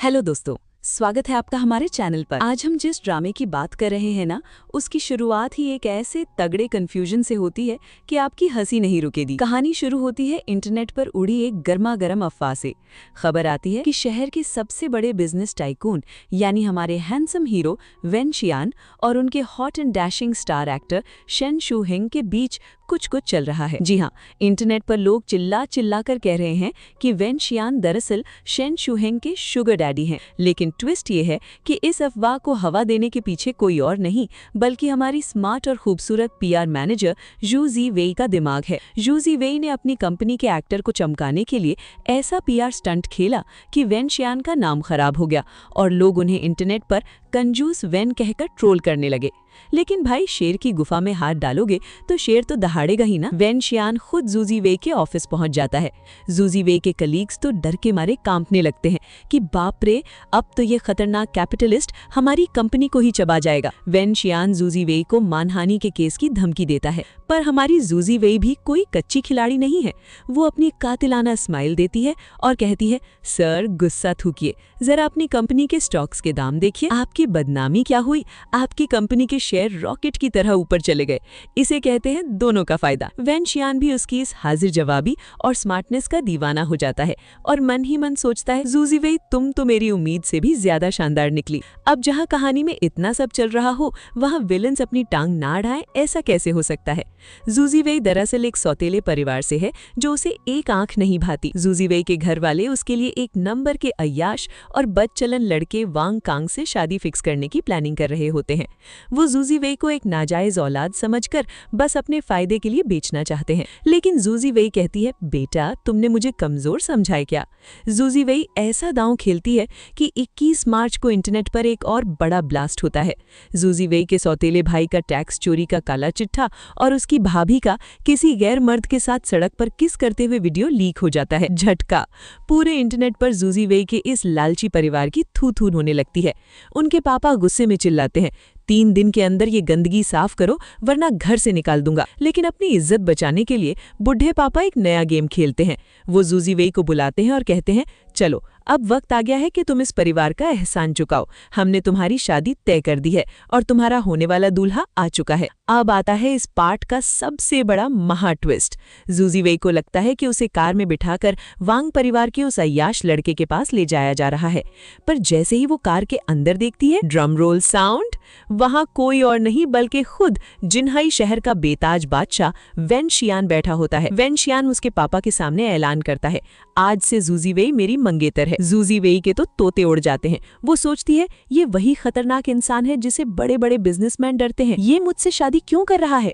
Hello दोस्तों, स्वागत है आपका हमारे चैनल पर। आज हम जिस ड्रामे की बात कर रहे हैं ना, उसकी शुरुआत ही एक ऐसे तगड़े कंफ्यूजन से होती है कि आपकी हंसी नहीं रुकेगी। कहानी शुरू होती है इंटरनेट पर उड़ी एक गर्मा गर्म अफवाह से। खबर आती है कि शहर के सबसे बड़े बिजनेस टाइकून यानी हमारे हैंडसम हीरो वेन शियान और उनके hot and dashing star actor Shen शूहिंग के बीच कुछ चल रहा है। जी हाँ, इंटरनेट पर लोग चिल्ला चिल्ला कर कह रहे हैं कि वेन शियान दरअसल शेन शूहिंग के शुगर डैडी हैं। लेकिन ट्विस्ट ये है कि इस अफवाह को हवा देने के पीछे कोई और नहीं बल्कि हमारी स्मार्ट और खूबसूरत पीआर मैनेजर जू जी वेई का दिमाग है। जू जी वेई ने अपनी कंपनी के एक्टर को चमकाने के लिए ऐसा पीआर स्टंट खेला कि वेन शियान का नाम खराब हो गया और लोग उन्हें इंटरनेट पर कंजूस वेन कहकर ट्रोल करने लगे। लेकिन भाई, शेर की गुफा में हाथ डालोगे तो शेर तो दहाड़ेगा ही ना। वेन शियान खुद जूजी वेई के ऑफिस पहुंच जाता है। जूजी वेई के कलीग्स तो डर के मारे कांपने लगते हैं कि बाप रे, अब तो ये खतरनाक कैपिटलिस्ट हमारी कंपनी को ही चबा जाएगा। वेन शियान जूजी वेई को मानहानि के केस की धमकी देता है, पर हमारी जूजी वेई भी कोई कच्ची खिलाड़ी नहीं है। वो अपनी कातिलाना स्माइल देती है और कहती है, सर गुस्सा थूकिए, जरा अपनी कंपनी के स्टॉक्स के दाम देखिए। आपकी बदनामी क्या हुई, आपकी कंपनी के शेयर रॉकेट की तरह ऊपर चले गए। इसे कहते हैं दोनों का फायदा। वेन शियान भी उसकी इस हाजिर जवाबी और स्मार्टनेस का दीवाना हो जाता है और मन ही मन सोचता है, जूजी वेई तुम तो मेरी उम्मीद से भी ज्यादा शानदार निकली। अब जहां कहानी में इतना सब चल रहा हो वहां विलन्स अपनी टांग ना अड़ाएं, ऐसा कैसे हो सकता है। जूजी वेई दरअसल एक सौतेले परिवार से है जो उसे एक आंख नहीं भाती। जूजी वेई के घर वाले उसके लिए एक नंबर के अय्याश और बदचलन लड़के वांग कांग से शादी फिक्स करने की प्लानिंग कर रहे होते हैं। वो जूजी वेई को एक नाजायज औलाद समझकर बस अपने फायदे के लिए बेचना चाहते हैं। लेकिन जूजी वेई कहती है, बेटा तुमने मुझे कमजोर समझा है क्या। जूजी वेई ऐसा दांव खेलती है कि 21 मार्च को इंटरनेट पर एक और बड़ा ब्लास्ट होता है। जूजी वेई के सौतेले भाई का टैक्स चोरी का काला चिट्ठा और उसकी भाभी का किसी गैर मर्द के साथ सड़क पर किस करते हुए वीडियो लीक हो जाता है। झटका, पूरे इंटरनेट पर जूजी वेई के इस लालची परिवार की थू थू होने लगती है। उनके पापा गुस्से में चिल्लाते हैं, 3 दिन के अंदर ये गंदगी साफ करो वरना घर से निकाल दूंगा। लेकिन अपनी इज्जत बचाने के लिए बुढ़े पापा एक नया गेम खेलते हैं। वो जूजी वेई को बुलाते हैं और कहते हैं, चलो अब वक्त आ गया है कि तुम इस परिवार का एहसान चुकाओ। हमने तुम्हारी शादी तय कर दी है और तुम्हारा होने वाला दूल्हा आ चुका है। अब आता है इस पार्ट का सबसे बड़ा महा ट्विस्ट। जूजी वेई को लगता है कि उसे कार में बिठाकर वांग परिवार के उस अय्याश लड़के के पास ले जाया जा रहा है, पर जैसे ही वो कार के अंदर देखती है, ड्रम रोल साउंड, वहां कोई और नहीं बल्कि खुद जिन्हाई शहर का बेताज बादशाह वेन शियान बैठा होता है। वेन शियान उसके पापा के सामने ऐलान करता है, आज से जूजी वेई मेरी मंगेतर है। जूजी वेई के तो तोते उड़ जाते हैं। वो सोचती है, ये वही खतरनाक इंसान है जिसे बड़े बड़े बिजनेसमैन डरते हैं। ये मुझसे शादी क्यों कर रहा है।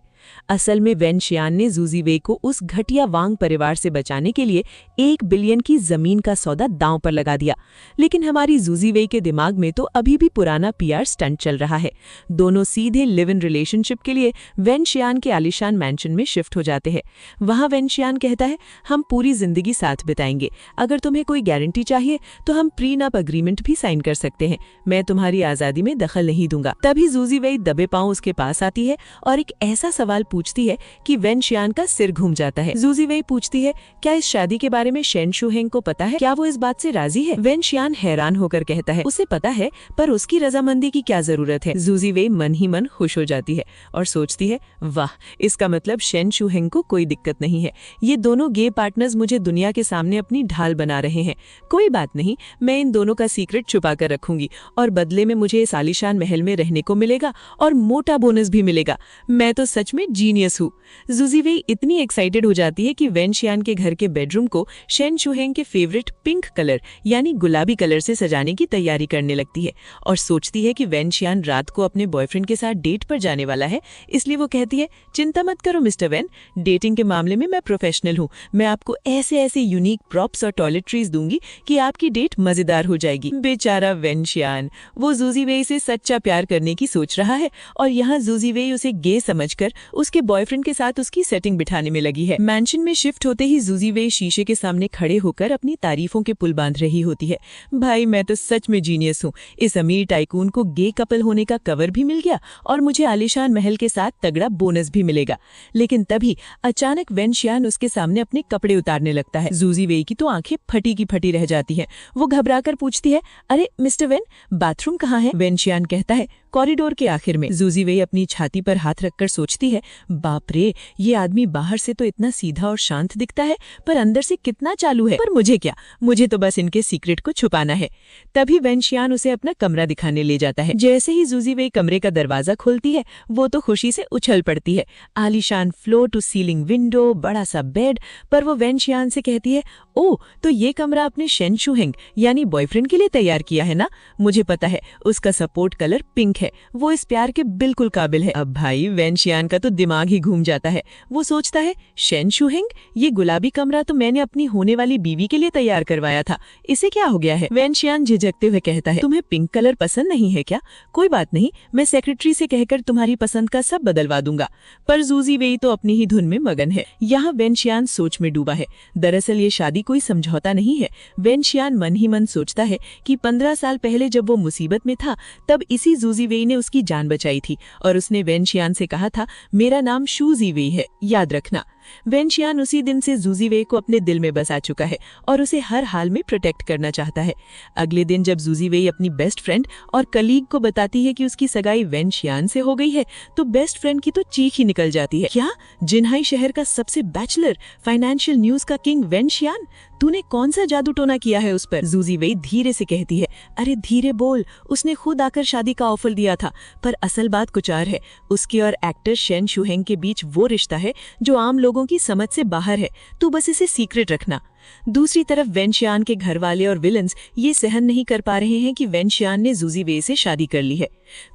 असल में वेन शियान ने जूजी वेई को उस घटिया वांग परिवार से बचाने के लिए 1 बिलियन की जमीन का सौदा दांव पर लगा दिया। लेकिन हमारी जूजी वेई के दिमाग में तो अभी भी पुराना पीआर स्टंट चल रहा है। दोनों सीधे लिव इन रिलेशनशिप के लिए वेन शियान के आलीशान मैंशन में शिफ्ट हो जाते हैं। वहां वेन शियान कहता है, हम पूरी जिंदगी साथ बिताएंगे। अगर तुम्हें कोई गारंटी चाहिए तो हम प्रीनप अग्रीमेंट भी साइन कर सकते हैं। मैं तुम्हारी आजादी में दखल नहीं दूंगा। तभी जूजी वेई दबे पांव उसके पास आती है और एक ऐसा सवाल पूछती है कि वेन शियान का सिर घूम जाता है। जूजी वेई पूछती है, क्या इस शादी के बारे में शेन शूहिंग को पता है? क्या वो इस बात से राजी है? वेन शियान हैरान होकर कहता है, उसे पता है, पर उसकी रजामंदी की क्या जरूरत है। जूजी वेई मन ही मन खुश हो जाती है और सोचती है, वाह, इसका मतलब शेन शूहिंग को कोई दिक्कत नहीं है। ये दोनों गे पार्टनर्स मुझे दुनिया के सामने अपनी ढाल बना रहे हैं। कोई बात नहीं, मैं इन दोनों का सीक्रेट छुपा कर रखूंगी और बदले में मुझे इस आलीशान महल में रहने को मिलेगा और मोटा बोनस भी मिलेगा। मैं तो सच में जीनियस हूँ। जूजी वेई इतनी एक्साइटेड हो जाती है कि वेन शियान के घर के बेडरूम को शेन शूहिंग के फेवरेट पिंक कलर यानी गुलाबी कलर से सजाने की तैयारी करने लगती है और सोचती है कि वेन शियान रात को अपने बॉयफ्रेंड के साथ डेट पर जाने वाला है। इसलिए वो कहती है, चिंता मत करो मिस्टर वेन, डेटिंग के मामले में मैं प्रोफेशनल हूँ। मैं आपको ऐसे ऐसे यूनिक प्रॉप्स और टॉयलेटरीज दूंगी कि आपकी डेट मजेदार हो जाएगी। बेचारा वेन शियान, वो जूजी वेई से सच्चा प्यार करने की सोच रहा है और यहाँ जूजी वेई उसे गे समझकर उसके बॉयफ्रेंड के साथ उसकी सेटिंग बिठाने में लगी है। मैंशन में शिफ्ट होते ही जूजी वेई शीशे के सामने खड़े होकर अपनी तारीफों के पुल बांध रही होती है। भाई मैं तो सच में जीनियस हूँ, इस अमीर टाइकून को गे कपल होने का कवर भी मिल गया और मुझे आलीशान महल के साथ तगड़ा बोनस भी मिलेगा। लेकिन तभी अचानक वेनशियान उसके सामने अपने कपड़े उतारने लगता है। जूजी वेई की तो आंखें फटी की फटी रह जाती हैं। वो घबराकर पूछती है, अरे मिस्टर वेन, बाथरूम कहाँ है? वेनशियान कहता है, कॉरिडोर के आखिर में। जूजी वेई अपनी छाती पर हाथ रखकर सोचती है, बाप रे, ये आदमी बाहर से तो इतना सीधा और शांत दिखता है पर अंदर से कितना चालू है। पर मुझे क्या, मुझे तो बस इनके सीक्रेट को छुपाना है। तभी वेनशियान उसे अपना कमरा दिखाने ले जाता है। जैसे ही जूजी वेई कमरे का दरवाजा खोलती है, वो तो खुशी से उछल पड़ती है। आलीशान फ्लोर टू सीलिंग विंडो, बड़ा सा बेड। पर वो वेनशियान से कहती है, ओह, तो ये कमरा आपने शेन शुहेंग यानी बॉयफ्रेंड के लिए तैयार किया है ना? मुझे पता है, उसका सपोर्ट कलर पिंक है, वो इस प्यार के बिल्कुल काबिल है। अब भाई वेनशियान का तो दिमाग ही घूम जाता है। वो सोचता है, शेन शुहेंग, ये गुलाबी कमरा तो मैंने अपनी होने वाली बीवी के लिए तैयार करवाया था, इसे क्या हो गया है? वेनशियान झिझकते हुए कहता है, तुम्हें पिंक कलर पसंद नहीं है क्या? कोई बात नहीं, मैं सेक्रेटरी से कहकर तुम्हारी पसंद का सब बदलवा दूंगा। पर जूजी वेई तो अपनी ही धुन में मगन है। यहाँ वेनशियान सोच में डूबा है। दरअसल ये शादी कोई समझौता नहीं है। वेनशियान मन ही मन सोचता है कि 15 साल पहले जब वो मुसीबत में था, तब इसी जूजी वेई ने उसकी जान बचाई थी और उसने वेनशियान से कहा था, मेरा नाम शूजी वेई है, याद रखना। वेनशियान उसी दिन से जूजी वेई को अपने दिल में बसा चुका है और उसे हर हाल में प्रोटेक्ट करना चाहता है। अगले दिन जब जूजी वेई अपनी बेस्ट फ्रेंड और कलीग को बताती है कि उसकी सगाई वेनशियान से हो गई है, तो बेस्ट फ्रेंड की तो चीख ही निकल जाती है। क्या? जिन्हाई शहर का सबसे बैचलर, फाइनेंशियल न्यूज का किंग वेनशियान? तूने कौन सा जादू टोना किया है उस पर? जूजी वेई धीरे से कहती है, अरे धीरे बोल, उसने खुद आकर शादी का ऑफर दिया था। पर असल बात कुछ और है। उसके और एक्टर शेन शुहेंग के बीच वो रिश्ता है जो आम लोगों की समझ से बाहर है। तू बस इसे सीक्रेट रखना। दूसरी तरफ वेनशियान के घर वाले और विलन्स ये सहन नहीं कर पा रहे हैं कि वेनशियान ने जूजी वेई से शादी कर ली है।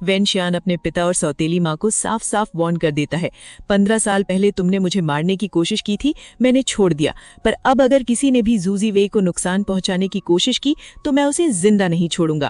वेनशियान अपने पिता और सौतेली माँ को साफ साफ वार्न कर देता है, 15 साल पहले तुमने मुझे मारने की कोशिश की थी, मैंने छोड़ दिया, पर अब अगर किसी ने भी जूजी वेई को नुकसान पहुंचाने की कोशिश की तो मैं उसे जिंदा नहीं छोड़ूंगा।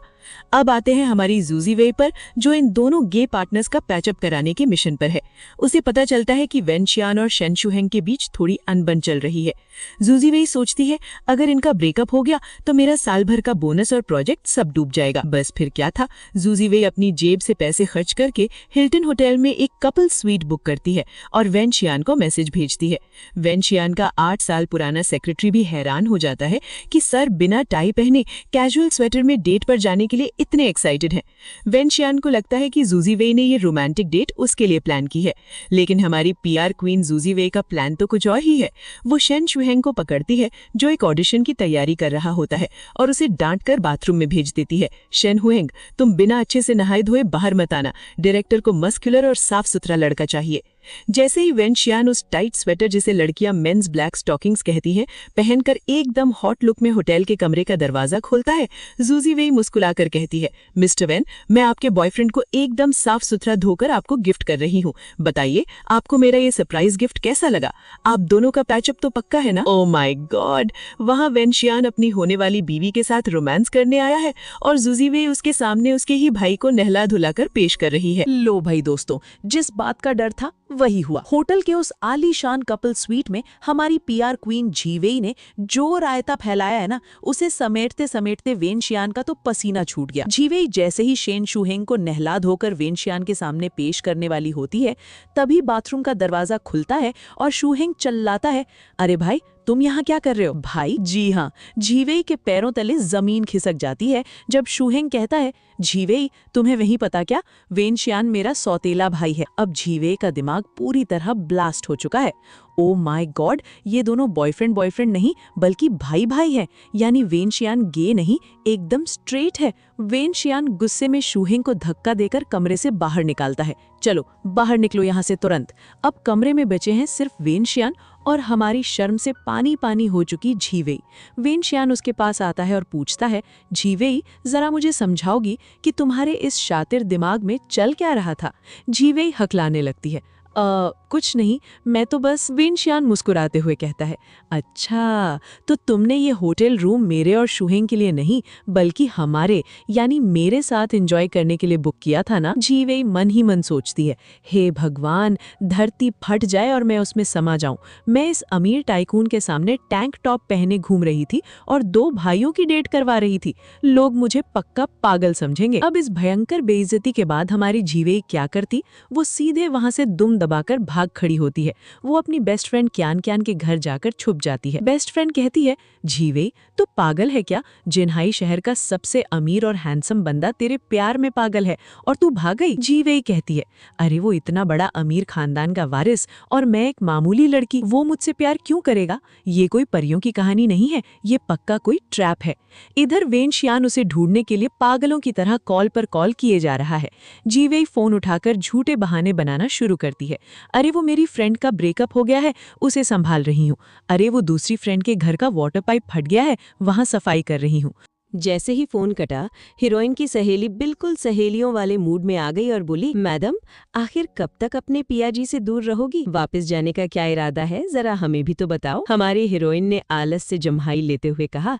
अब आते हैं हमारी जूजी वेई पर, जो इन दोनों गे पार्टनर्स का पैचअप कराने के मिशन पर है। उसे पता चलता है कि वेनशियान और शेन शुहेंग के बीच थोड़ी अनबन चल रही है। जूजी वेई सोचती है, अगर इनका ब्रेकअप हो गया तो मेरा साल भर का बोनस और प्रोजेक्ट सब डूब जाएगा। बस फिर क्या था, जूजी वेई अपनी जेब से पैसे खर्च करके हिल्टन होटल में एक कपल स्वीट बुक करती है और वेनशियान को मैसेज भेजती है। वेनशियान का 8 साल पुराना सेक्रेटरी भी हैरान हो जाता है कि सर बिना टाई पहने कैजुअल स्वेटर में डेट पर जाने के लिए इतने एक्साइटेड हैं। वेनशियान को लगता है कि जूजी वेई ने ये रोमांटिक डेट उसके लिए प्लान की है, लेकिन हमारी पीआर क्वीन जूजी वेई का प्लान तो कुछ और ही है। वो शेन शुहेंग को पकड़ती है जो एक ऑडिशन की तैयारी कर रहा होता है और उसे डांटकर बाथरूम में भेज देती है। शेन हुएंग, तुम बिना अच्छे से नहाए धोए बाहर मत आना, डायरेक्टर को मस्कुलर और साफ सुथरा लड़का चाहिए। जैसे ही वेनशियान उस टाइट स्वेटर जिसे लड़कियां मेंस ब्लैक स्टॉकिंग्स कहती हैं पहनकर एकदम हॉट लुक में होटल के कमरे का दरवाजा खोलता है, जूजी वेई मुस्कुराकर कहती है, मिस्टर वेन, मैं आपके बॉयफ्रेंड को एकदम साफ सुथरा धोकर आपको गिफ्ट कर रही हूँ। बताइए आपको मेरा ये सरप्राइज गिफ्ट कैसा लगा? आप दोनों का पैचअप तो पक्का है ना? ओह माय गॉड, वहाँ वेनशियान अपनी होने वाली बीवी के साथ रोमांस करने आया है और जूजी वेई उसके सामने उसके ही भाई को नहला धुलाकर पेश कर रही है। लो भाई दोस्तों, जिस बात का डर था वही हुआ। होटल के उस आलीशान कपल स्वीट में हमारी पीआर क्वीन जी वेई ने जो रायता फैलाया है ना, उसे समेटते समेटते वेनशियान का तो पसीना छूट गया। जी वेई जैसे ही शेन शुहेंग को नहला धोकर वेनशियान के सामने पेश करने वाली होती है, तभी बाथरूम का दरवाजा खुलता है और शुहेंग चिल्लाता है, अरे भाई तुम यहाँ क्या कर रहे हो? भाई? जी हाँ। जी वेई के पैरों तले जमीन खिसक जाती है जब शुहेंग कहता है, जी वेई तुम्हें वही पता क्या, वेनशियान मेरा सौतेला भाई है। अब जी वेई का दिमाग पूरी तरह ब्लास्ट हो चुका है। ओ माय गॉड, ये दोनों बॉयफ्रेंड नहीं बल्कि भाई भाई हैं, यानी वेनशियान गे नहीं, एकदम स्ट्रेट है। वेनशियान गुस्से में शुहेंग को धक्का देकर कमरे से बाहर निकालता है, चलो बाहर निकलो यहाँ से तुरंत। अब कमरे में बचे हैं सिर्फ वेनशियान और हमारी शर्म से पानी पानी हो चुकी जी वेई। वेनशियान उसके पास आता है और पूछता है, जी वेई जरा मुझे समझाओगी कि तुम्हारे इस शातिर दिमाग में चल क्या रहा था? जी वेई हकलाने लगती है, कुछ नहीं, मैं तो बस। वेनशियान मुस्कुराते हुए कहता है, अच्छा तो तुमने ये होटल रूम मेरे और शुहेंग के लिए नहीं बल्कि हमारे यानी मेरे साथ एंजॉय करने के लिए बुक किया था ना। जीवेई मन ही मन सोचती है, हे भगवान, धरती फट जाए और मैं उसमें समा जाऊं। मैं इस अमीर टाइकून के सामने टैंक टॉप पहने घूम रही थी और 2 भाइयों की डेट करवा रही थी। लोग मुझे पक्का पागल समझेंगे। अब इस भयंकर बेइज्जती के बाद हमारी जीवेई क्या करती? वो सीधे वहां से दुम दबाकर भाग खड़ी होती है। वो अपनी बेस्ट फ्रेंड क्यान क्यान के घर जाकर छुप जाती है। बेस्ट फ्रेंड कहती है, जीवेई तो पागल है क्या? जिन्हाई शहर का सबसे अमीर और हैंडसम बंदा तेरे प्यार में पागल है और तू भाग गई? जीवेई कहती है, अरे वो इतना बड़ा अमीर खानदान का वारिस और मैं एक मामूली लड़की, वो मुझसे प्यार क्यों करेगा? ये कोई परियों की कहानी नहीं है, ये पक्का कोई ट्रैप है। इधर वेनशियान उसे ढूंढने के लिए पागलों की तरह कॉल पर कॉल किए जा रहा है। जीवेई फोन उठाकर झूठे बहाने बनाना शुरू करती है। अरे वो मेरी फ्रेंड का ब्रेकअप हो गया है, उसे संभाल रही हूँ। अरे वो दूसरी फ्रेंड के घर का वाटर पाइप फट गया है, वहां सफाई कर रही हूँ। जैसे ही फोन कटा, हीरोइन की सहेली बिल्कुल सहेलियों वाले मूड में आ गई और बोली, मैडम आखिर कब तक अपने पियाजी से दूर रहोगी? वापस जाने का क्या इरादा है, जरा हमें भी तो बताओ। हमारी हीरोइन ने आलस से जम्हाई लेते हुए कहा,